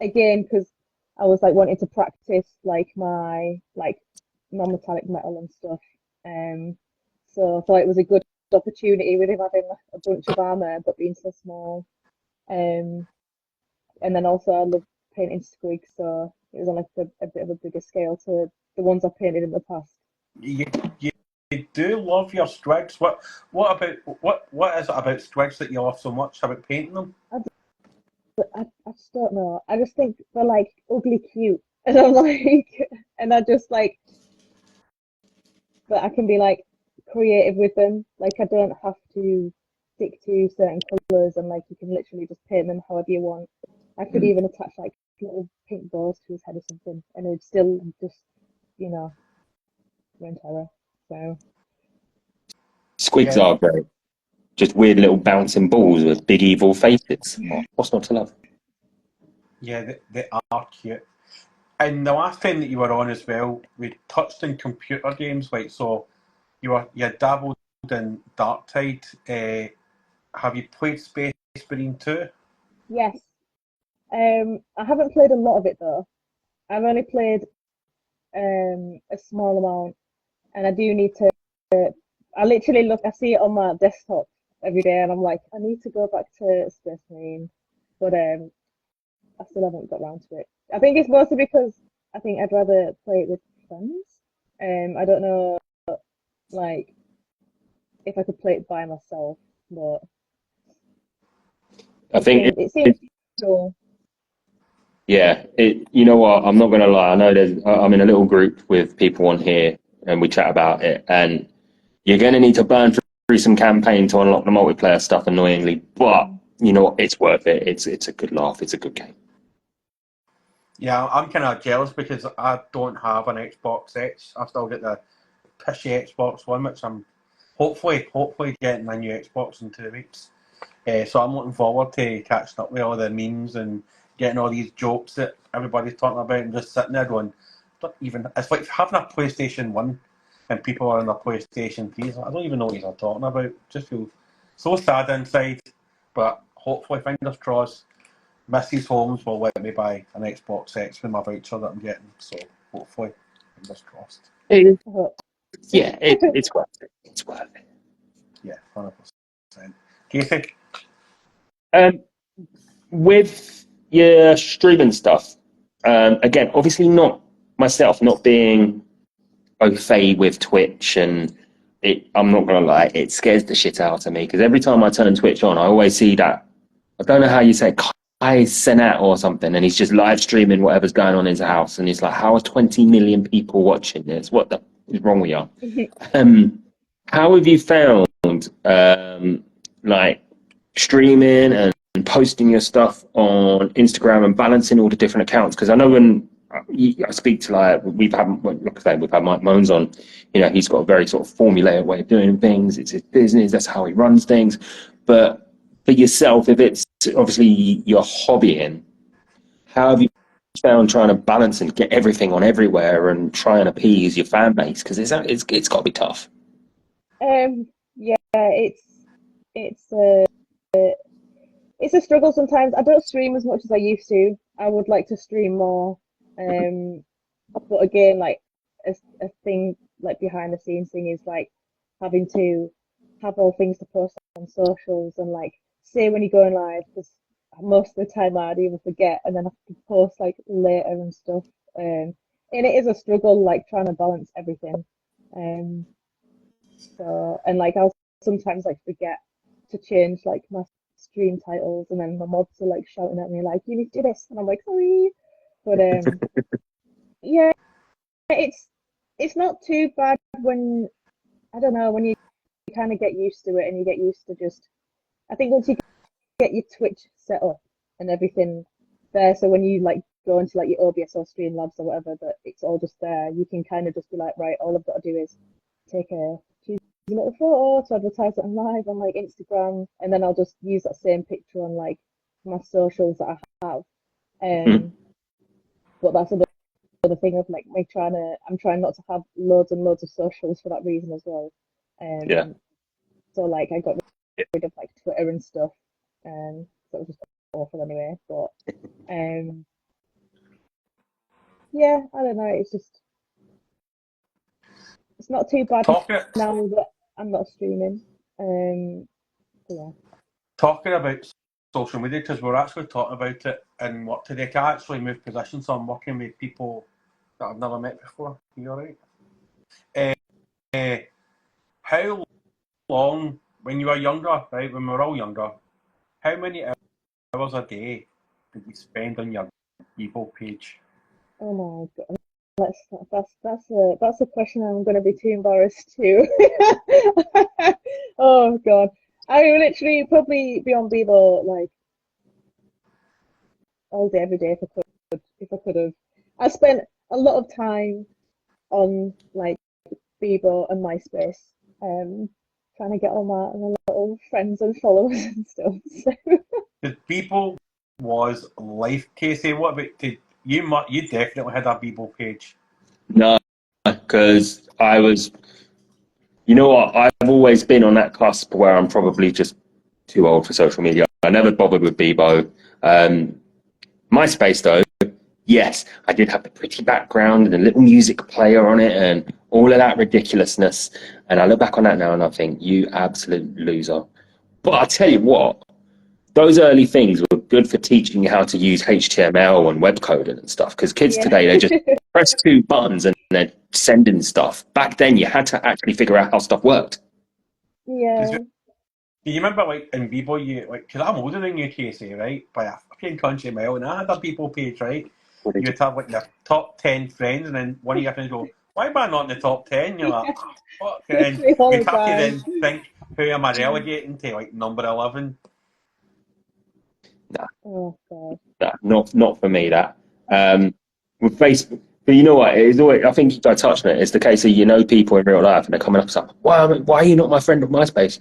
Again, because I was like wanting to practice like my like non-metallic metal and stuff. So I thought it was a good opportunity with him having a bunch of armor but being so small. And then also I love painting squigs, so it was on like a bit of a bigger scale to the ones I've painted in the past. You do love your squigs. What is it about squigs that you love so much about painting them? I just don't know. I just think they're like ugly cute, and I'm like, and I just like that I can be like creative with them. Like I don't have to stick to certain colors, and like you can literally just paint them however you want. I could even attach like little pink bows to his head or something, and it'd still just, you know, run terror. So Squigs Yeah, are great. Just weird little bouncing balls with big evil faces. Oh, what's not to love? yeah, they are cute. And the last time that you were on as well, we touched on computer games, like so. You dabbled in Dark Tide. Have you played Space Marine 2? yes, I haven't played a lot of it though. I've only played a small amount, and I do need to. I literally look, I see it on my desktop every day, and I'm like, I need to go back to Space Marine, but I still haven't got around to it. I think it's mostly because I think I'd rather play it with friends. I don't know, like, if I could play it by myself, but I think it seems cool. yeah, you know what? I'm not going to lie. I know I'm in a little group with people on here and we chat about it. And you're going to need to burn through some campaign to unlock the multiplayer stuff annoyingly. But you know what? It's worth it. It's a good laugh. It's a good game. Yeah, I'm kind of jealous because I don't have an Xbox X. I've still got the pishy Xbox One, which I'm hopefully getting a new Xbox in 2 weeks. So I'm looking forward to catching up with all the memes and getting all these jokes that everybody's talking about and just sitting there going, don't even. It's like having a PlayStation 1 and people are on a PlayStation 3. I don't even know what you're talking about. Just feel so sad inside. But hopefully, fingers crossed, Mrs. Holmes will let me buy an Xbox X with my voucher that I'm getting. So hopefully, fingers crossed. Yeah, it's worth it. It's worth it. Yeah, 100%. Casey? With your streaming stuff, again, obviously not myself, not being au fait with Twitch, and I'm not gonna lie, it scares the shit out of me because every time I turn Twitch on, I always see that, I don't know how you say, Kai Senat or something, and he's just live streaming whatever's going on in his house, and he's like, how are 20 million people watching this? What the is wrong with you? How have you found like streaming and posting your stuff on Instagram and balancing all the different accounts? Because I know when I speak to like I say, we've had Mike Moans on, you know, he's got a very sort of formulaic way of doing things. It's his business, that's how he runs things. But for yourself, if it's obviously your hobbying, how have you found trying to balance and get everything on everywhere and try and appease your fan base? Because it's got to be tough. Yeah, it's a struggle sometimes. I don't stream as much as I used to. I would like to stream more. But again, like a thing like behind the scenes thing is like having to have all things to post on socials and like say when you're going live, because most of the time I'd even forget and then I have to post like later and stuff. And it is a struggle like trying to balance everything. So and like I'll sometimes like forget to change like my stream titles and then my mods are like shouting at me like you need to do this and I'm like sorry. But yeah, it's not too bad when I don't know when you kind of get used to it and you get used to just I think once you get your Twitch set up and everything there, so when you like go into like your OBS or Streamlabs or whatever, that it's all just there. You can kind of just be like, right, all I've got to do is take a little photo to advertise it on live on like Instagram, and then I'll just use that same picture on like my socials that I have. But that's another thing of like I'm trying not to have loads and loads of socials for that reason as well. Yeah. So like I got rid of like Twitter and stuff, so it was just awful anyway. But yeah, I don't know. It's not too bad now that I'm not streaming. So yeah. Talking about social media, because we're actually talking about it in work today. Can I actually move positions? So I'm working with people that I've never met before. Are you alright? How long, when you were younger, right, when we were all younger, how many hours a day did you spend on your Bebo page? Oh my god, that's a question I'm going to be too embarrassed to. Oh god, I would literally probably be on Bebo like all day, every day if I could have. I spent a lot of time on like Bebo and MySpace, trying to get all my little friends and followers and stuff. So. The Bebo was life, Casey. What about you? Definitely had a Bebo page. No, because I was. You know what? I've always been on that cusp where I'm probably just too old for social media. I never bothered with Bebo. MySpace, though, yes, I did have the pretty background and a little music player on it and all of that ridiculousness. And I look back on that now and I think, you absolute loser. But I tell you what, those early things were good for teaching you how to use HTML and web coding and stuff. Because kids today, they just press two buttons and they're sending stuff. Back then, you had to actually figure out how stuff worked. Yeah. Do you remember, like, in Bebo, because I'm older than you, Casey, right? By a fucking country mile, and I had a Bebo page, right? You would have, like, your top 10 friends, and then one of your friends go, why am I not in the top 10? You're like, oh, fuck. And then you'd have to then think, who am I relegating to, like, number 11? Nah. Oh, God. Nah, not for me, that. With Facebook, but you know what? It's always, I think I touched on it. It's the case of, you know, people in real life, and they're coming up and saying, why are you not my friend on MySpace?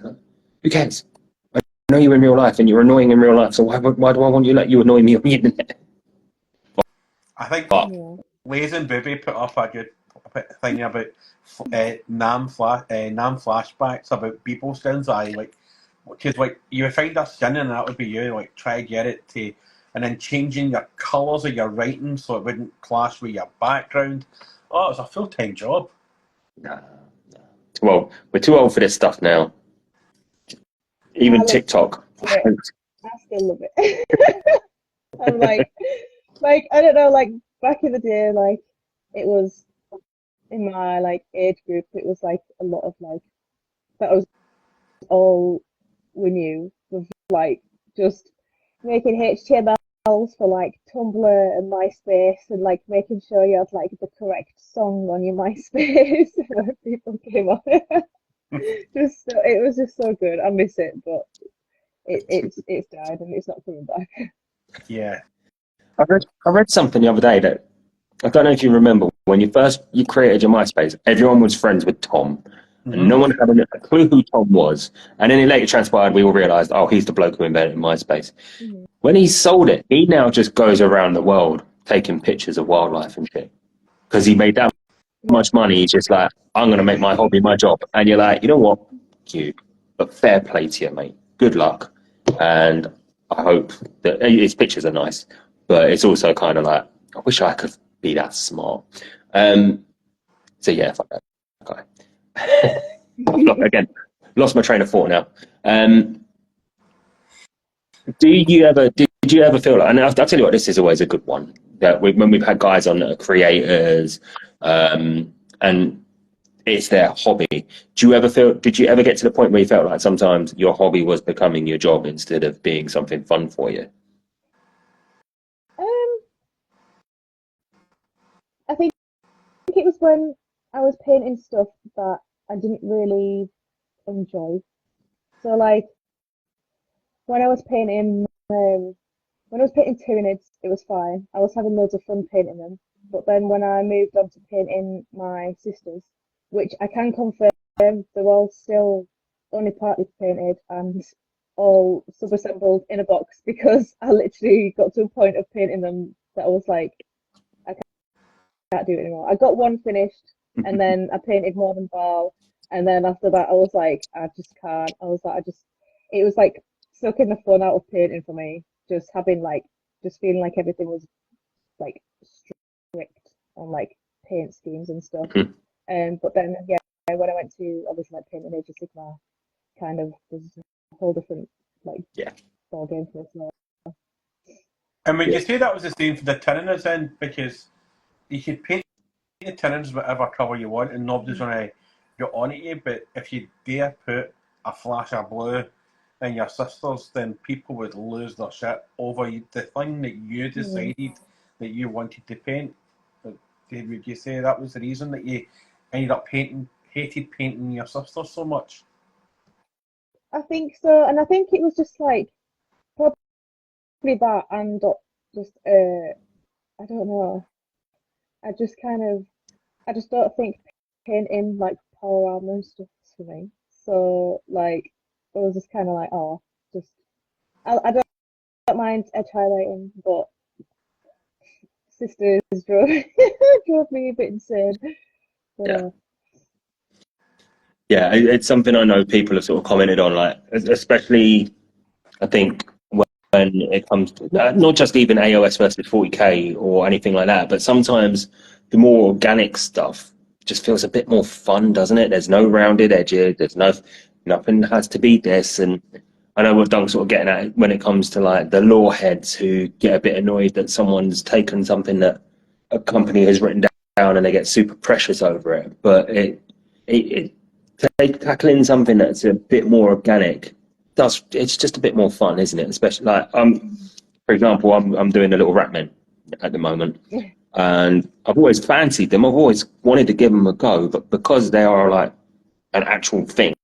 Who cares? I know you in real life and you're annoying in real life, so why do I want you let you annoy me on the internet? I think Lays and Booby put up a good thing about NAM flashbacks about Bebo skins. Because like you would find a skin and that would be you, like try to get it to, and then changing your colours of your writing so it wouldn't clash with your background. Oh, it was a full-time job. Nah. Well, we're too old for this stuff now. Even TikTok. I still love it. I'm like I don't know, like back in the day, like it was in my like age group, it was like a lot of like that was all we knew was like just making HTMLs for like Tumblr and MySpace and like making sure you had like the correct song on your MySpace when people came on it. It was just so good. I miss it, but it's died and it's not coming back. Yeah. I read something the other day that I don't know if you remember when you created your MySpace, everyone was friends with Tom. And no one had a clue who Tom was. And then it later transpired, we all realised, oh, he's the bloke who invented MySpace. When he sold it, he now just goes around the world taking pictures of wildlife and shit. Because he made that much money, he's just like, I'm going to make my hobby my job. And you're like, you know what? You, but fair play to you, mate. Good luck. And I hope that his pictures are nice, but it's also kind of like, I wish I could be that smart. So yeah, fuck that guy. Again, lost my train of thought now. Did you ever feel like, and I'll tell you what, this is always a good one, that when we've had guys on that are creators, and it's their hobby. Did you ever get to the point where you felt like sometimes your hobby was becoming your job instead of being something fun for you? I think it was when I was painting stuff that I didn't really enjoy. So like when I was painting Tyranids, it was fine. I was having loads of fun painting them. But then when I moved on to painting my sisters, which I can confirm they're all still only partly painted and all sub-assembled in a box, because I literally got to a point of painting them that I was like, I can't do it anymore. I got one finished and then I painted more than Val, and then after that I was like, I just can't. It was like sucking the fun out of painting for me. Just feeling like everything was like strict on like paint schemes and stuff. But then yeah, when I went to obviously like painting Age of Sigmar, kind of was a whole different like ball game for us now. And would you say that was the same for the Tyranids then? Because you could paint the Tyranids whatever colour you want and nobody's going to get on at you, but if you dare put a flash of blue in your sisters, then people would lose their shit over the thing that you decided that you wanted to paint. Would you say that was the reason that you ended up hated painting your sisters so much? I think so, and I think it was just like probably that, and just I don't know. I just don't think painting like power armor and stuff is for me. So like it was just kind of like, oh, just I don't mind edge highlighting, but sisters drove drove me a bit insane. But, Yeah, it's something I know people have sort of commented on, like especially I think when it comes to not just even AOS versus 40k or anything like that, but sometimes the more organic stuff just feels a bit more fun, doesn't it? There's no rounded edges. There's nothing has to be this. And I know what Dunk's sort of getting at when it comes to like the lore heads who get a bit annoyed that someone's taken something that a company has written down and they get super precious over it. But tackling something that's a bit more organic it's just a bit more fun, isn't it? Especially like for example, I'm doing a little Ratman at the moment, and I've always fancied them. I've always wanted to give them a go, but because they are like an actual thing,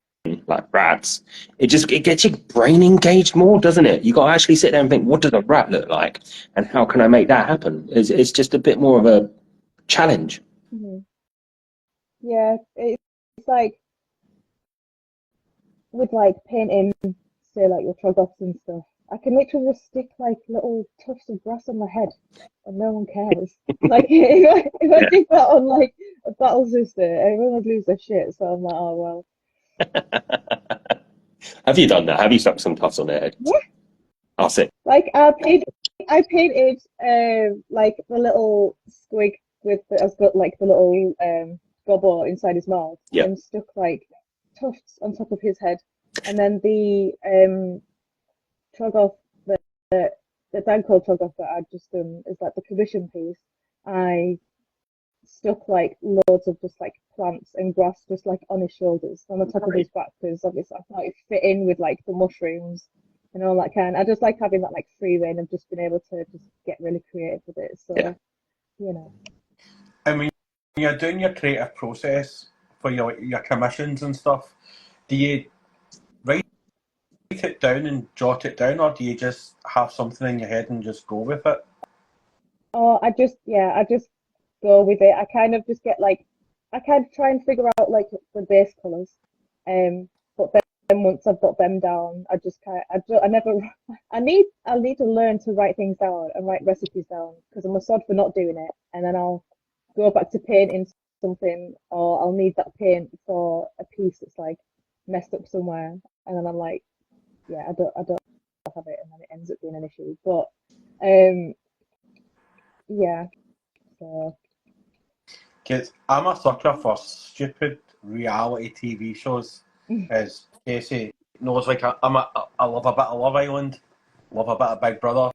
like rats, it gets your brain engaged more, doesn't it? You got to actually sit there and think, what does a rat look like, and how can I make that happen? It's just a bit more of a challenge. Yeah, it's like with like painting, say like your Trogoths and stuff. I can literally just stick like little tufts of grass on my head and no one cares. Like if I did that on like a battle sister, everyone would lose their shit. So I'm like, oh well. Have you done that? Have you stuck some tufts on their head? Yeah. I'll sit. Like I painted like the little squig has got like the little gobble inside his mouth and stuck like tufts on top of his head, and then the Trogoth, the Danko Trogoth that I'd just done is like the commission piece. I stuck like loads of just like plants and grass just like on his shoulders, on the top of his back, because obviously I thought it fit in with like the mushrooms and all that kind. I just like having that like free reign of just being able to just get really creative with it. So you know. And when you're doing your creative process for your commissions and stuff, do you write it down and jot it down, or do you just have something in your head and just go with it? Oh, I just go with it. I kind of just get like I kind of try and figure out like the base colours, but then once I've got them down, I just kind of, I never, I need to learn to write things down and write recipes down because I'm a sod for not doing it. And then I'll go back to painting something, or I'll need that paint for a piece that's like messed up somewhere. And then I'm like, yeah, I don't have it. And then it ends up being an issue. But, yeah, so. Because I'm a sucker for stupid reality TV shows. As Casey knows, like I love a bit of Love Island, love a bit of Big Brother,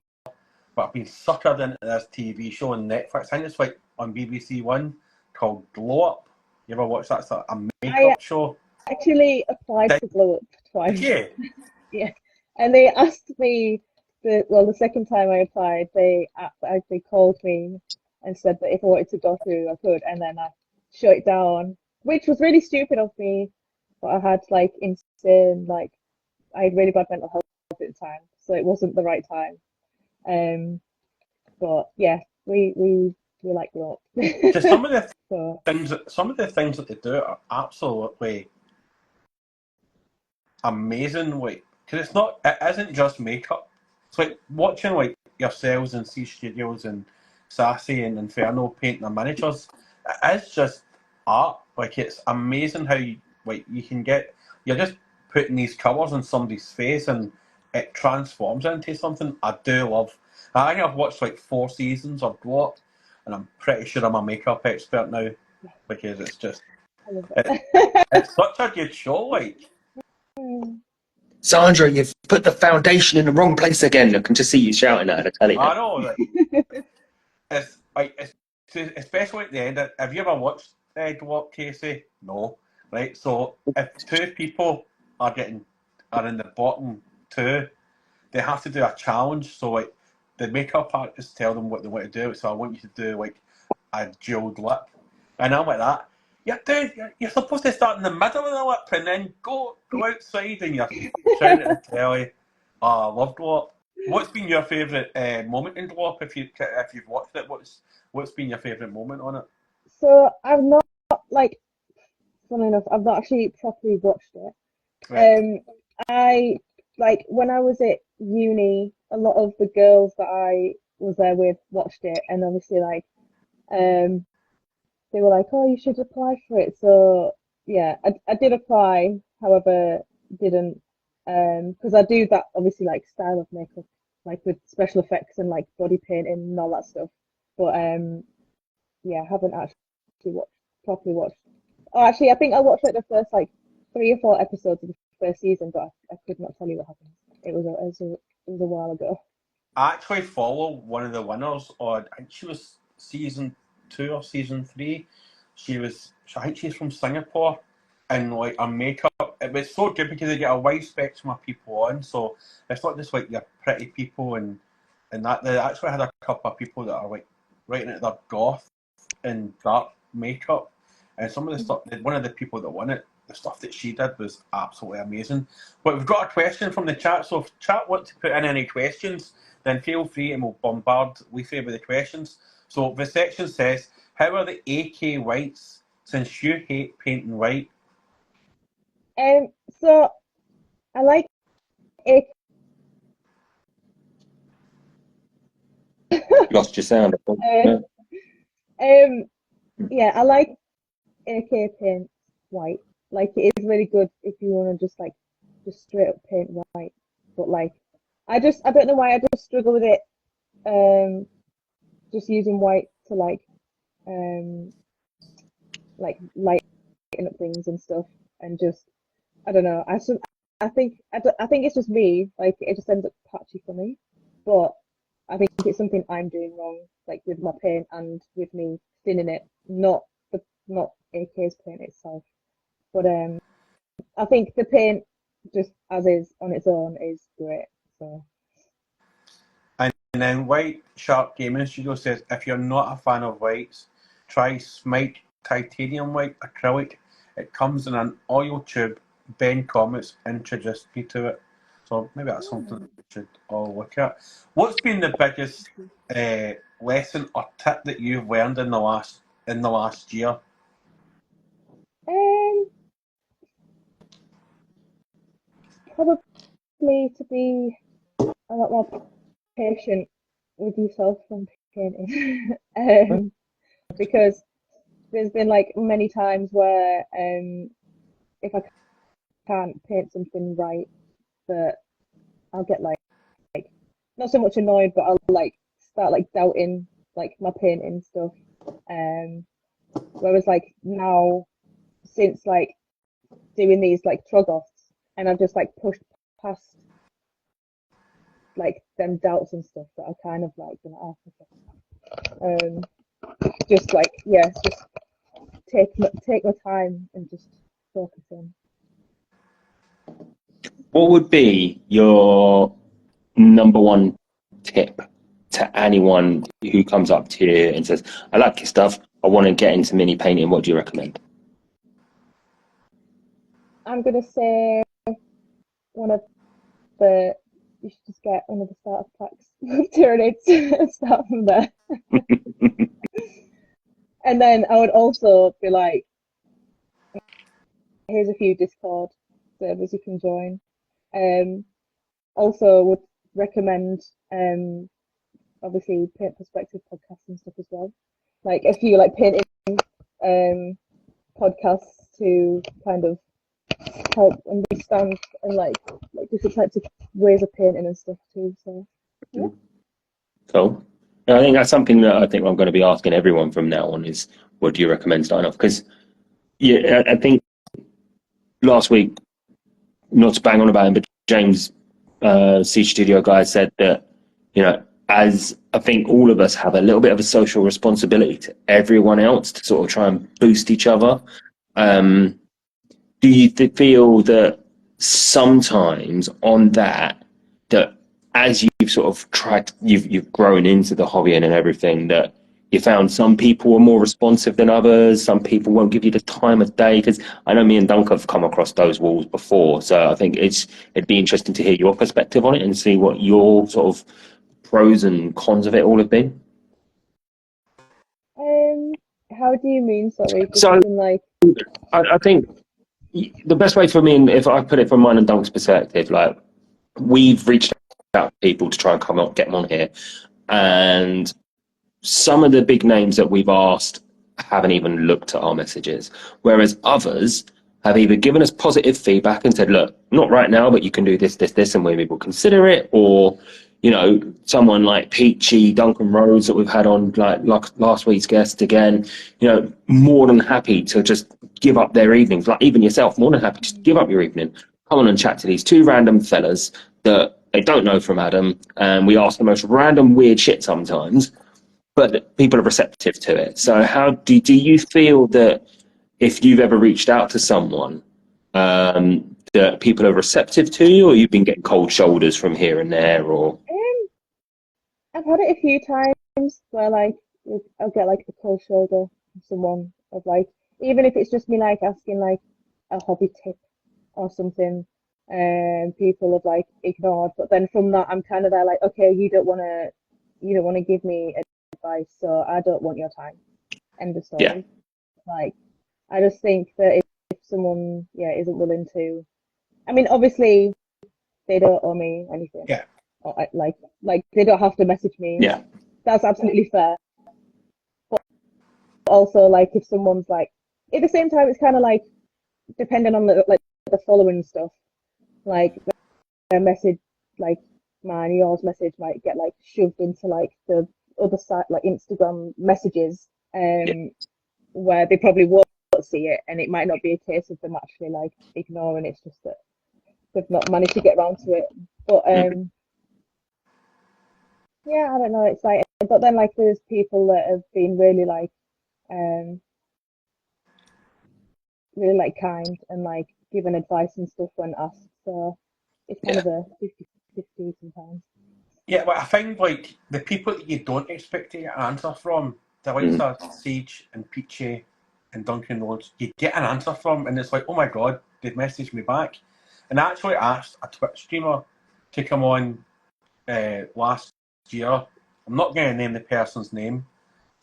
but I've been suckered into this TV show on Netflix. I think it's like on BBC One called Glow Up. You ever watch that? It's a makeup show. I actually applied to Glow Up twice. Yeah. Yeah, and they asked me the second time I applied, they actually called me and said that if I wanted to go through, I could, and then I shut it down, which was really stupid of me. But I had like insane, like I had really bad mental health at the time, so it wasn't the right time. But yeah, we like Glow Up. Just some of the So, things that they do are absolutely amazing. Like, because it isn't just makeup. It's like watching like yourselves in C Studios and Sassy and Inferno painting the miniatures. It is just art. Like, it's amazing how you can get. You're just putting these colours on somebody's face and it transforms into something. I do love. I think I've watched like 4 seasons of Glow Up, and I'm pretty sure I'm a makeup expert now because it's just I love it. it's such a good show. Like, Sandra, you've put the foundation in the wrong place again. I can just see you shouting at her, telling her. I know, like, it's like especially at the end. Have you ever watched Glow Up, Casey? No, right? So if 2 people are in the bottom 2, they have to do a challenge. So like the makeup artists tell them what they want to do. So I want you to do like a jeweled lip, and I'm like that. Yeah, dude, you're supposed to start in the middle of the lip and then go outside, and you're shouting at the telly. Oh, I love Glow Up. What's been your favourite moment in Glow Up? If you've watched it, what's been your favourite moment on it? So I've not like, funny enough, I've not actually properly watched it. Right. I like when I was at uni, a lot of the girls that I was there with watched it, and obviously like they were like, "Oh, you should apply for it." So yeah, I did apply, however, didn't because I do that obviously like style of makeup, like with special effects and like body painting and all that stuff. But yeah, I haven't actually properly watched. Oh, actually, I think I watched like the first like 3 or 4 episodes of the first season, but I could not tell you what happened. It was a while ago. I actually follow one of the winners on. I think she was season 2 or season 3. I think she's from Singapore, and like her makeup, it was so good because they get a wide spectrum of people on. So it's not just like your pretty people and that. They actually had a couple of people that are like right into their goth and dark makeup, and some of the stuff. One of the people that won it, the stuff that she did was absolutely amazing. But we've got a question from the chat, so if chat want to put in any questions, then feel free and we'll bombard Leafy with the questions. So the section says, how are the AK whites since you hate painting white? So I like it. Lost your sound. Yeah, I like AK paint white. Like it is really good if you want to just straight up paint white. But like I don't know why I just struggle with it. Just using white to lighten up things and stuff, and just I don't know. I think it's just me. Like it just ends up patchy for me. But I think it's something I'm doing wrong, like with my paint and with me thinning it, not AK's paint itself. But I think the paint just as is on its own is great. So And then White Shark Gaming Studio says, if you're not a fan of whites, try Smite Titanium White Acrylic. It comes in an oil tube. Ben Comets introduced me to it. So maybe that's something we should all look at. What's been the biggest lesson or tip that you've learned in the last year? um probably to be a lot more patient with yourself when painting. Because there's been like many times where if I can't paint something right, that I'll get like not so much annoyed, but I'll like start like doubting like my painting stuff. Whereas like now, since like doing these like trog-offs, and I've just like pushed past like them doubts and stuff, that I kind of like been like, oh, okay. Just like just take my time and just focus in. What would be your number one tip to anyone who comes up to you and says, I like your stuff, I want to get into mini painting, what do you recommend? I'm gonna say one of you should just get one of the starter packs of Tyranids and start from there. And then I would also be like, here's a few Discord servers you can join. Also would recommend obviously Paint Perspective podcasts and stuff as well. Like a few like painting podcasts to kind of help understand and like different types of ways of painting and stuff too. So yeah. Cool. I think that's something that I think I'm going to be asking everyone from now on is, what do you recommend starting off? Because yeah, I think last week, not to bang on about him, but James, C Studio guy, said that, you know, as I think all of us have a little bit of a social responsibility to everyone else to sort of try and boost each other. Do you feel that sometimes on that as you've sort of tried, you've grown into the hobby and everything, that you found some people are more responsive than others, some people won't give you the time of day? Because I know me and Dunk have come across those walls before, so I think it'd be interesting to hear your perspective on it and see what your sort of pros and cons of it all have been. How do you mean? Sorry, just So like I think the best way for me, and if I put it from mine and Dunk's perspective, like we've reached out to people to try and get them on here, and some of the big names that we've asked haven't even looked at our messages, whereas others have either given us positive feedback and said, look, not right now, but you can do this, this, this, and maybe we'll consider it. Or, you know, someone like Peachy, Duncan Rhodes that we've had on like last week's guest again, you know, more than happy to just give up their evenings. Like even yourself, more than happy to just give up your evening, come on and chat to these two random fellas that they don't know from Adam. And we ask the most random weird shit sometimes, but people are receptive to it. So how do you feel that if you've ever reached out to someone, that people are receptive to you, or you've been getting cold shoulders from here and there? Or I've had it a few times where like I'll get like a cold shoulder from someone of like, even if it's just me like asking like a hobby tip or something, and people have like ignored. But then from that, I'm kind of there like, okay, you don't want to give me advice, so I don't want your time. End of story. Yeah. Like, I just think that if someone isn't willing to, I mean, obviously they don't owe me anything. Yeah. Or like they don't have to message me. Yeah. That's absolutely fair. But also, like, if someone's like, at the same time, it's kind of like depending on the following stuff. Like a message, like mine, yours message might get like shoved into like the other side, like Instagram messages, where they probably won't see it, and it might not be a case of them actually like ignoring it. It's just that they've not managed to get around to it. But yeah, I don't know. It's like, but then like there's people that have been really like kind and like given advice and stuff when asked. So it's kind of a 50-50 sometimes. Yeah, well, I find like the people that you don't expect to get an answer from, the likes of Sage and Peachy and Duncan Rhodes, you get an answer from, and it's like, oh my god, they've messaged me back. And I actually asked a Twitch streamer to come on last year. I'm not going to name the person's name,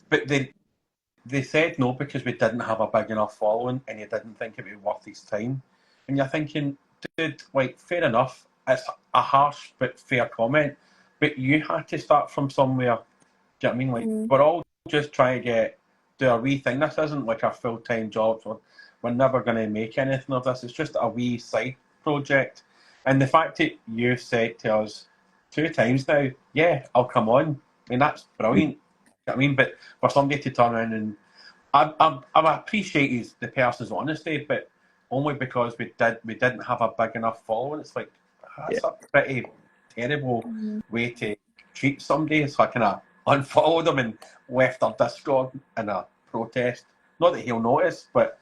but they said no because we didn't have a big enough following, and you didn't think it would be worth his time. And you're thinking, dude, like, fair enough. It's a harsh but fair comment. But you had to start from somewhere. Do you know what I mean? Like, we're all just trying to do a wee thing. This isn't like a full-time job. So we're never going to make anything of this. It's just a wee side project. And the fact that you've said to us 2 times now, yeah, I'll come on. I mean, that's brilliant. You know what I mean? But for somebody to turn around and I appreciate the person's honesty, but only because we didn't have a big enough following. It's like, that's a pretty terrible way to treat somebody. So I kind of unfollowed them and left their Discord in a protest. Not that he'll notice, but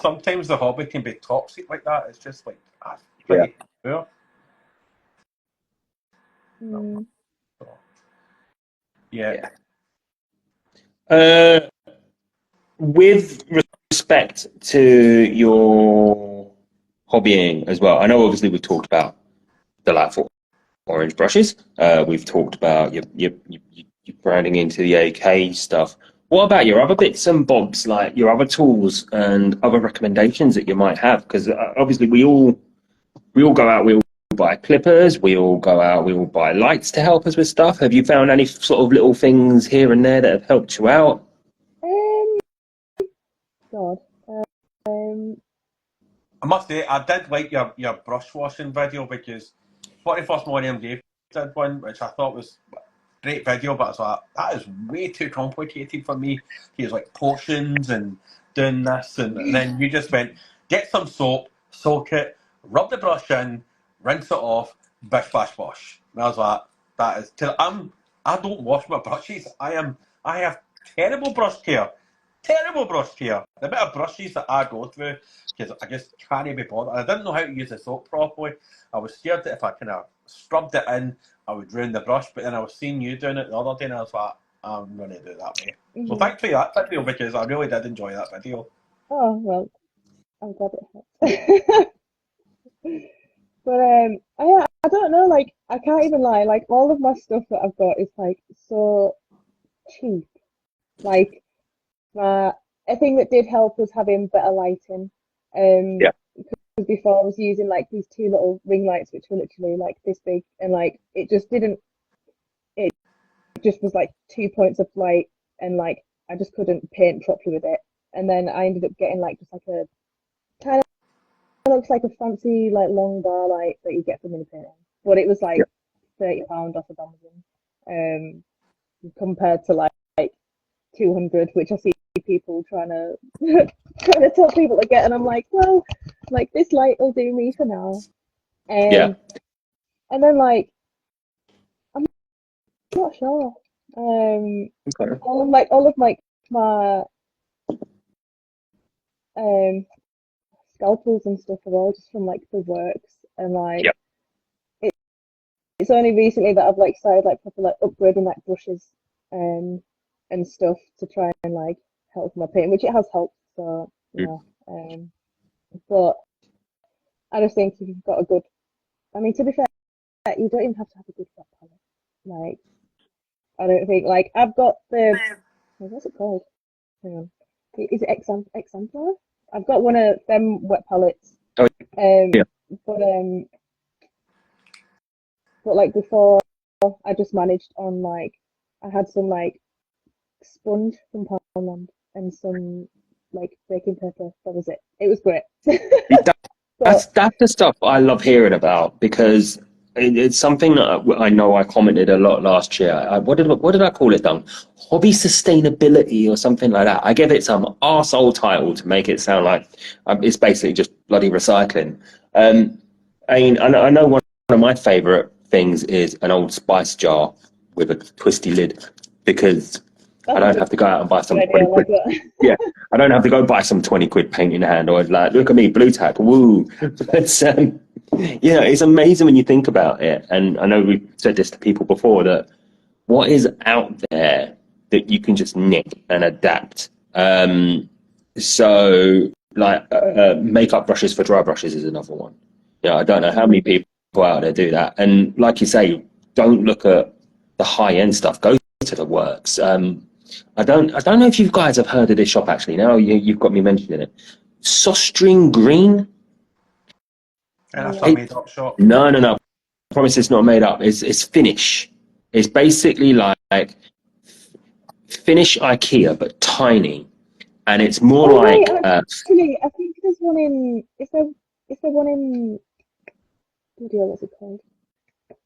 sometimes the hobby can be toxic like that. It's just like, that's pretty poor. Yeah. With respect to your hobbying as well, I know obviously we've talked about the delightful orange brushes. We've talked about your branding into the AK stuff. What about your other bits and bobs, like your other tools and other recommendations that you might have? Because obviously we all go out, we all buy clippers, we all go out, we all buy lights to help us with stuff. Have you found any sort of little things here and there that have helped you out? God. I must say, I did like your brush washing video, because 41st Millennium Dave did one, which I thought was a great video, but I was like, that is way too complicated for me. He was like potions and doing this, and then you just went, get some soap, soak it, rub the brush in, rinse it off, bish bash bosh. And I was like, that is I don't wash my brushes. I have terrible brush care. Terrible brush care. The bit of brushes that I go through, because I just can't be bothered. I didn't know how to use the soap properly. I was scared that if I kind of scrubbed it in, I would ruin the brush. But then I was seeing you doing it the other day, and I was like, I'm going to do it that way. So thanks for that video, because I really did enjoy that video. Oh, well, I'm glad it helped. But I don't know, like, I can't even lie, like, all of my stuff that I've got is like so cheap. Like, a thing that did help was having better lighting. Because before I was using like these 2 little ring lights, which were literally like this big, and like it just was like 2 points of light, and like I just couldn't paint properly with it. And then I ended up getting like just like a kind of looks like a fancy like long bar light that you get from mini painting, but it was like £30 off of Amazon, compared to like 200, which I see people trying to tell people to get, and I'm like, well, like this light will do me for now. And then like I'm not sure. All of my scalpels and stuff are all just from like the works, and like it's only recently that I've like started like proper like upgrading like brushes and stuff to try and like help my painting, which it has helped. So but I just think if you've got a good, I mean, to be fair, you don't even have to have a good wet palette. Like, I don't think, like, I've got what's it called? Hang on. Is it Exemplar? I've got one of them wet palettes. But like before, I just managed on like, I had some like sponge from Poundland and some like baking paper. That was it. It was great. That's the stuff I love hearing about, because it's something that I know I commented a lot last year. What did I call it, Dunk? Hobby sustainability or something like that. I gave it some arsehole title to make it sound like it's basically just bloody recycling. I mean, I know one of my favourite things is an old spice jar with a twisty lid, because I don't have to go out and buy some 20 quid. Yeah, I don't have to go buy some 20 quid paint in hand, or like, look at me, blue tack, woo. But, it's amazing when you think about it. And I know we've said this to people before, that what is out there that you can just nick and adapt. So, like, makeup brushes for dry brushes is another one. I don't know how many people out there do that. And like you say, don't look at the high-end stuff. Go to the works. I don't know if you guys have heard of this shop, actually. Now you've got me mentioning it. Sostring Green. And that's Yeah. a made up shop. No. I promise it's not made up. It's Finnish. It's basically like Finnish IKEA, but tiny. And it's more Oh like, wait, actually, I think there's one in. Is there one in? Bloody hell, what's it called?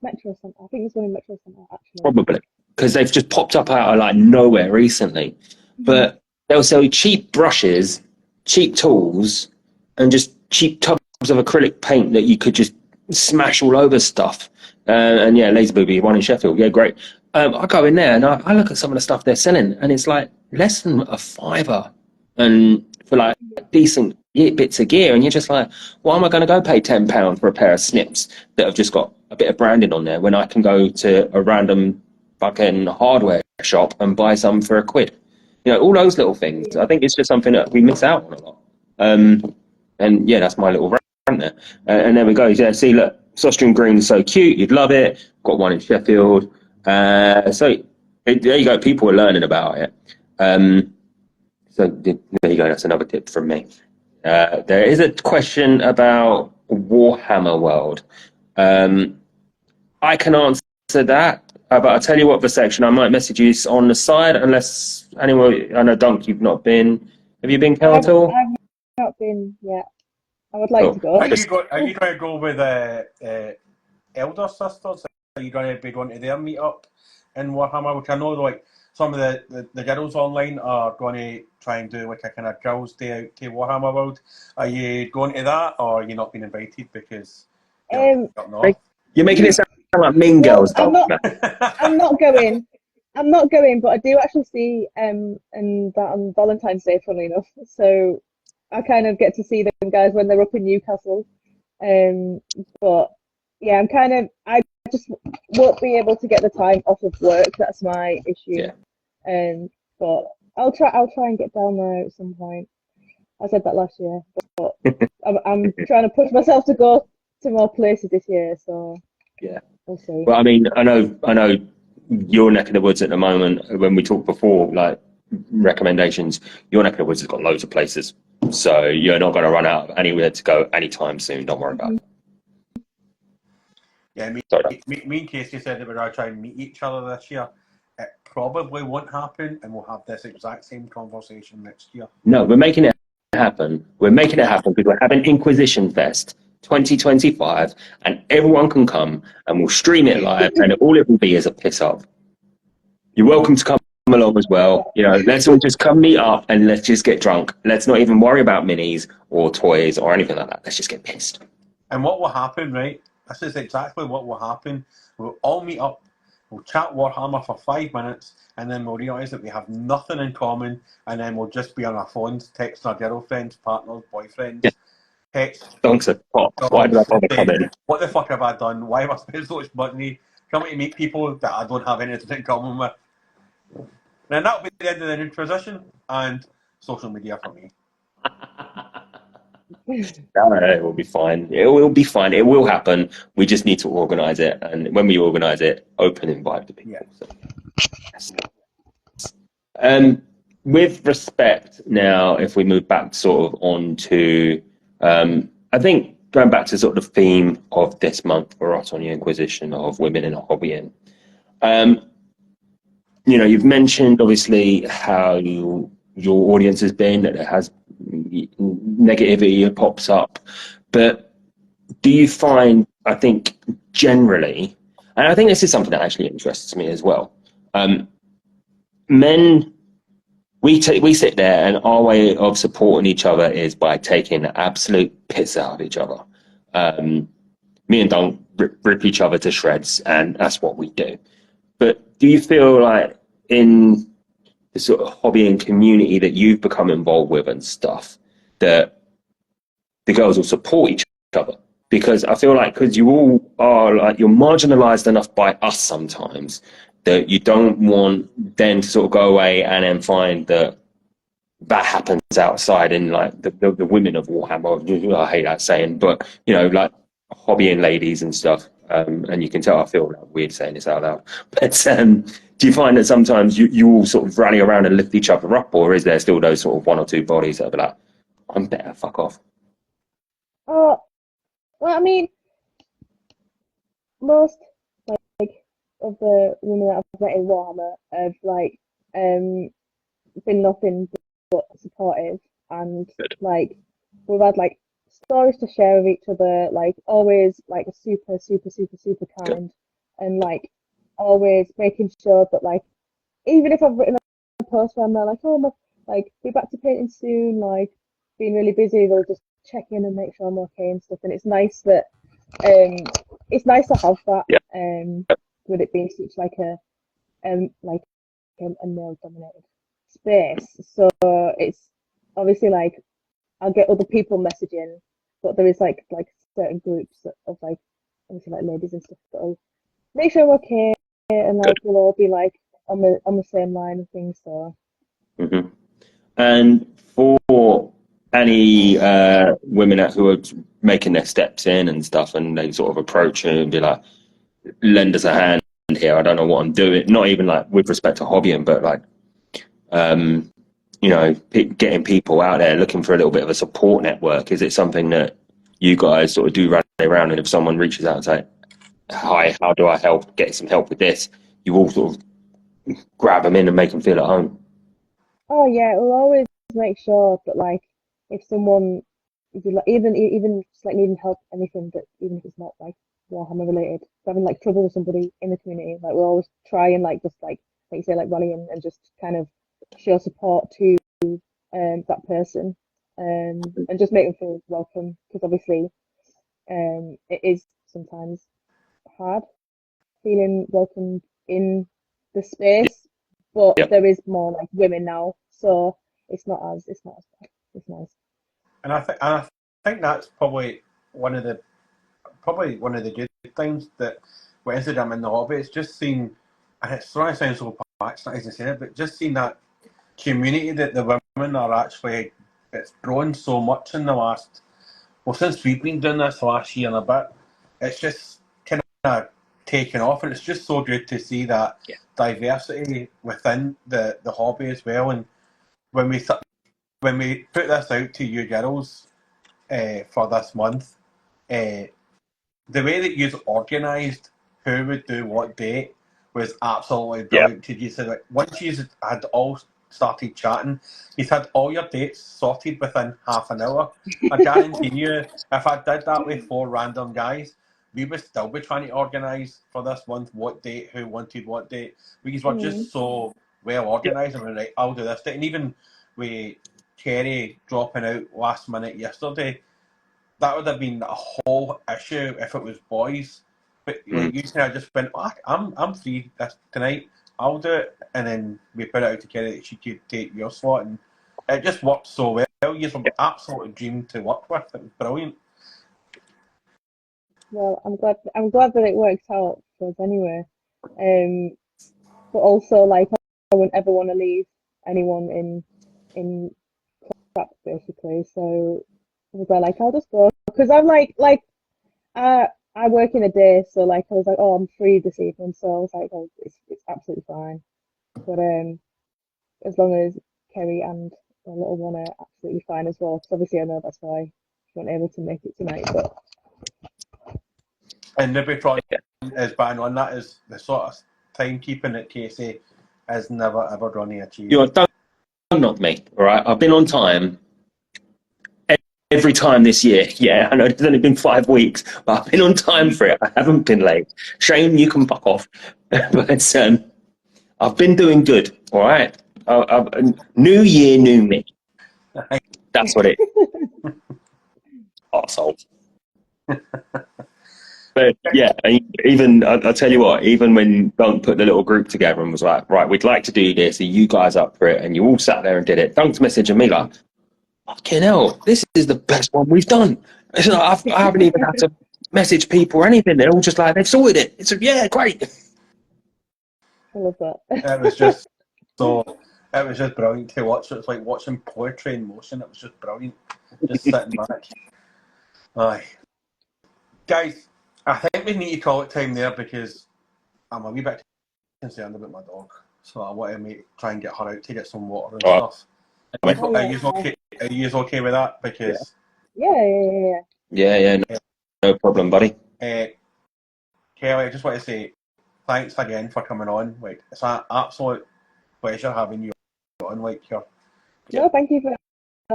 Metro Centre. I think there's one in Metro Centre actually. probably, because they've just popped up out of like nowhere recently. But they'll sell you cheap brushes, cheap tools, and just cheap tubs of acrylic paint that you could just smash all over stuff. And yeah, Lazy Booby, one in Sheffield. Yeah, great. I go in there and I look at some of the stuff they're selling, and it's like less than a fiver, and for like decent bits of gear, and you're just like, why am I going to go pay £10 for a pair of snips that have just got a bit of branding on there when I can go to a random fucking hardware shop and buy some for a quid? You know, all those little things. I think it's just something that we miss out on a lot. And yeah, that's my little rant there. And there we go. Yeah, see, look, Austrian green is so cute. You'd love it. Got one in Sheffield. So there you go. People are learning about it. So there you go. That's another tip from me. There is a question about Warhammer World. I can answer that, but I'll tell you what, the section I might message you on the side, unless anyone. I know Dunk, you've not been. Have you been, Kel, at all? I've not been yet. I would like to go. Are you going to go with Elder Sisters? Are you going to be going to their meetup in Warhammer? Which I know, like, some of the girls online are going to try and do like a kind of girls' day out to Warhammer World. Are you going to that, or are you not being invited because you're up north? You're making it sound like Mean Girls. I'm not going. I'm not going, but I do actually see and that on Valentine's Day, funnily enough. So I kind of get to see them guys when they're up in Newcastle. But yeah, I just won't be able to get the time off of work. That's my issue. Yeah. But I'll try and get down there at some point. I said that last year, but I'm trying to push myself to go to more places this year. So yeah, we'll see. Well, I mean, I know your neck of the woods at the moment. When we talked before, like recommendations, your neck of the woods has got loads of places, so you're not going to run out of anywhere to go anytime soon. Don't worry about it. Yeah, me and Casey said that we're going to try and meet each other this year. It probably won't happen, and we'll have this exact same conversation next year. No, we're making it happen. We're making it happen because we're having Inquisition Fest 2025, and everyone can come, and we'll stream it live, and all it will be is a piss up. You're welcome to come along as well. You know, let's all just come meet up and let's just get drunk. Let's not even worry about minis or toys or anything like that. Let's just get pissed. And what will happen, right? This is exactly what will happen. We'll all meet up, we'll chat Warhammer for 5 minutes, and then we'll realise that we have nothing in common, and then we'll just be on our phones, texting our girlfriends, partners, boyfriends. Yeah. Text. Dunks at pop. Why did I bother coming? What the fuck have I done? Why have I spent so much money coming to meet people that I don't have anything in common with? Then that'll be the end of the Inquisition and social media for me. No, it will be fine. It will be fine. It will happen. We just need to organise it, and when we organise it, open invite to people. Yeah. So. With respect, now, if we move back sort of on to, I think going back to sort of the theme of this month for us on the Inquisition of women in hobbying. You know, you've mentioned obviously how your audience has been, that it has negativity that pops up, but do you find, I think generally, and I think this is something that actually interests me as well, men, we sit there and our way of supporting each other is by taking the absolute piss out of each other. Me and Don rip each other to shreds, and that's what we do. But do you feel like in the sort of hobbying community that you've become involved with and stuff, that the girls will support each other? Because I feel like, because you all are like, you're marginalized enough by us sometimes that you don't want them to sort of go away and then find that happens outside in like the women of Warhammer. I hate that saying, but you know, like hobbying ladies and stuff. And you can tell I feel like weird saying this out loud. But do you find that sometimes you all sort of rally around and lift each other up, or is there still those sort of one or two bodies that are like, I'm better, fuck off? Well, I mean, most like of the women that I've met in Warhammer have like been nothing but supportive, and Good. like we've had like stories to share with each other, like always like super Good. kind, and like always making sure that like even if I've written a post where I'm there like, oh my, like be back to painting soon, like being really busy, they'll just check in and make sure I'm okay and stuff. And um it's nice to have that Yeah. with it being such like a male dominated space. So it's obviously like I'll get other people messaging, but there is like certain groups of like obviously like ladies and stuff that'll make sure I'm okay, and like Good. we'll all be like on the same line and things. So Hmm. And for any women who are making their steps in and stuff, and they sort of approach you and be like, lend us a hand here. I don't know what I'm doing. Not even like with respect to hobbying, but like, you know, getting people out there looking for a little bit of a support network. Is it something that you guys sort of do run around? And if someone reaches out and say, hi, how do I help? Get some help with this. You all sort of grab them in and make them feel at home. oh yeah, we'll always make sure that like if someone if you like even just like needing help anything, but even if it's not like Warhammer related, having like trouble with somebody in the community, like we'll always try and like just like you say like rally and just kind of show support to that person, and just make them feel welcome, because obviously it is sometimes hard feeling welcomed in the space, but Yeah. there is more like women now, so it's not as bad. It's nice. And I think that's probably one of the good things that went into them in the hobby. It's just seeing, and it's trying to sound so patronizing saying it, but just seeing that community that the women are actually, it's grown so much in the last, well, since we've been doing this the last year and a bit, it's just kind of taken off, and it's just so good to see that Yeah. diversity within the hobby as well. And when we when we put this out to you girls for this month, uh, the way that you've organised who would do what date was absolutely Yeah. brilliant. You said like once you had all started chatting, you've had all your dates sorted within half an hour. I guarantee you, if I did that with four random guys, we would still be trying to organise for this month what date, who wanted what date, because we're Mm. just so well Yeah. organised and we're like, I'll do this date. And even with Kerry dropping out last minute yesterday, that would have been a whole issue if it was boys. But Mm. like you kind of just went, oh, I'm free this tonight. I'll do it, and then we put it out to Kerry that she could take your slot, and it just worked so well. You were Yeah. absolutely dream to work with. It was brilliant. Well, I'm glad that it worked out for us anyway. Um, but also like I wouldn't ever want to leave anyone in crap basically. So I was like I'll just go, because I'm like I work in a day, so like I was like, oh, I'm free this evening, so I was like, oh, it's absolutely fine. But as long as Kerry and the little one are absolutely fine as well, because obviously I know that's why she wasn't able to make it tonight. But And Nibitron Yeah. is bang on. That is the sort of timekeeping that Casey is never ever going to achieve. You know, don't knock me, all right? I've been on time every time this year. Yeah, I know it's only been 5 weeks, but I've been on time for it. I haven't been late. Shane, you can fuck off. But I've been doing good, all right? New year, new me. That's what it is, arsehole. But yeah, even I'll tell you what, even when Dunk put the little group together and was like, right, we'd like to do this, are you guys up for it? And you all sat there and did it. Dunk's messaging me like, fucking hell, this is the best one we've done. It's like, I haven't even had to message people or anything. They're all just like, they've sorted it. It's yeah, great. I love that. It was just so. It was just brilliant to watch. It was like watching poetry in motion. It was just brilliant. Just sitting back. Aye. Guys, I think we need to call it time there because I'm a wee bit concerned about my dog. So I want to try and get her out to get some water and All right. stuff. Are you, Oh are yeah, you fine. okay? Are you okay with that? Yeah, Because Yeah. yeah, yeah. No, No problem, buddy. Kelly, I just want to say thanks again for coming on. Like, it's an absolute pleasure having you on. Like, you're, No, thank you for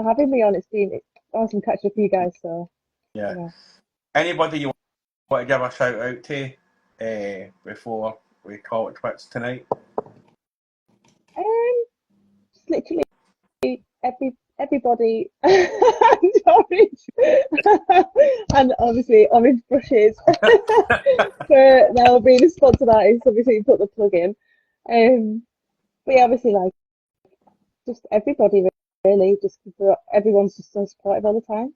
having me on. It's been awesome catching up with you guys. So yeah. yeah. Anybody you want to give a shout out to before we call it quits tonight? Just literally everybody and orange and obviously orange brushes for now being a sponsored artist. Obviously, you put the plug in. But yeah, obviously, like just everybody really, just everyone's just so supportive all the time.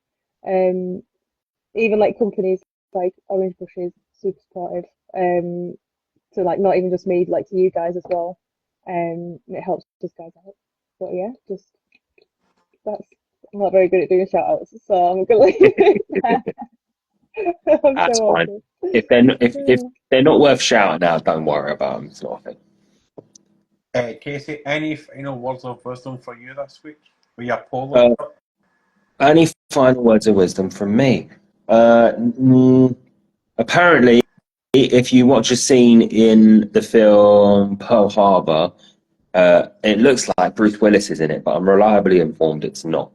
Even like companies like Orange Brushes, super supportive. To like not even just me, like to you guys as well. It helps just guys out. But yeah, just that's I'm not very good at doing shout outs, so I'm gonna leave it there. That's so fine. awkward. If they're not worth shouting out, don't worry about them. It's not a thing. Casey, any final words of wisdom for you this week? We are polling. Any final words of wisdom from me? Apparently, if you watch a scene in the film Pearl Harbor, it looks like Bruce Willis is in it, but I'm reliably informed it's not.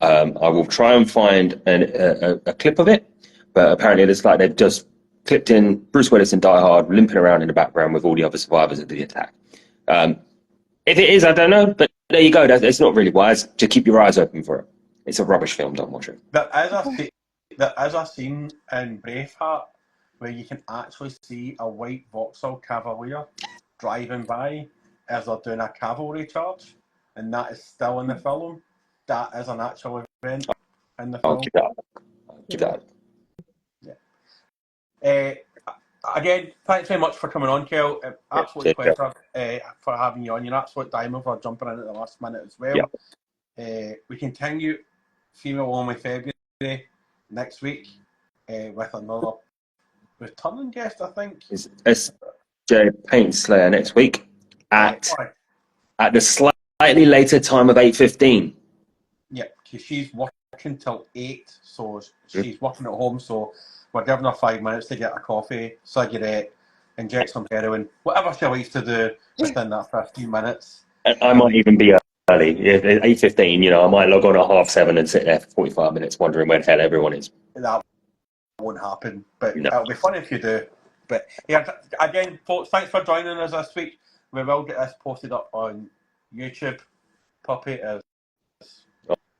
I will try and find a clip of it, but apparently it looks like they've just clipped in Bruce Willis in Die Hard, limping around in the background with all the other survivors of the attack. If it is, I don't know, but there you go. It's not really wise. Just keep your eyes open for it. It's a rubbish film. Don't watch it. There is a scene in Braveheart where you can actually see a white Vauxhall Cavalier driving by as they're doing a cavalry charge, and that is still in the film. That is an actual event in the I'll film. keep that. I'll keep that. Yeah. Again, thanks very much for coming on, Kel. Absolute pleasure for having you on. You're an absolute diamond for jumping in at the last minute as well. Yeah. We continue Female Only February next week with another returning guest, I think. It's SJ Paint Slayer next week at the slightly later time of 8:15. Yeah, because she's working till 8, so she's working at home, so we're giving her 5 minutes to get a coffee, cigarette, inject some heroin, whatever she likes to do within that 15 minutes. I might even be early. At 8:15, I might log on at 7:30 and sit there for 45 minutes wondering where the hell everyone is. That won't happen, but No. it'll be fun if you do. But yeah, again, folks, thanks for joining us this week. We will get this posted up on YouTube. Puppy is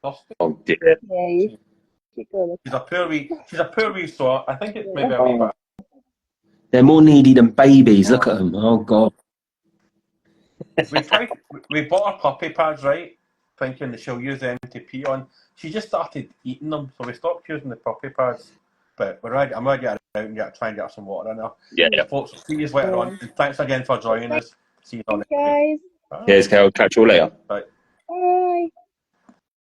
thirsty. Oh dear. Yeah, you keep going. She's a poor wee sort. I think it's maybe a wee bit. They're more needy than babies. Look at them. Oh god. We bought her puppy pads, right? Thinking that she'll use them to pee on. She just started eating them, so we stopped using the puppy pads. But I'm gonna get her out and try and get her some water in her. Yeah. Folks, see you later on. And thanks again for joining us. See you on next week. Guys. Bye. Cheers, Kel. Catch you all later. Bye. Bye.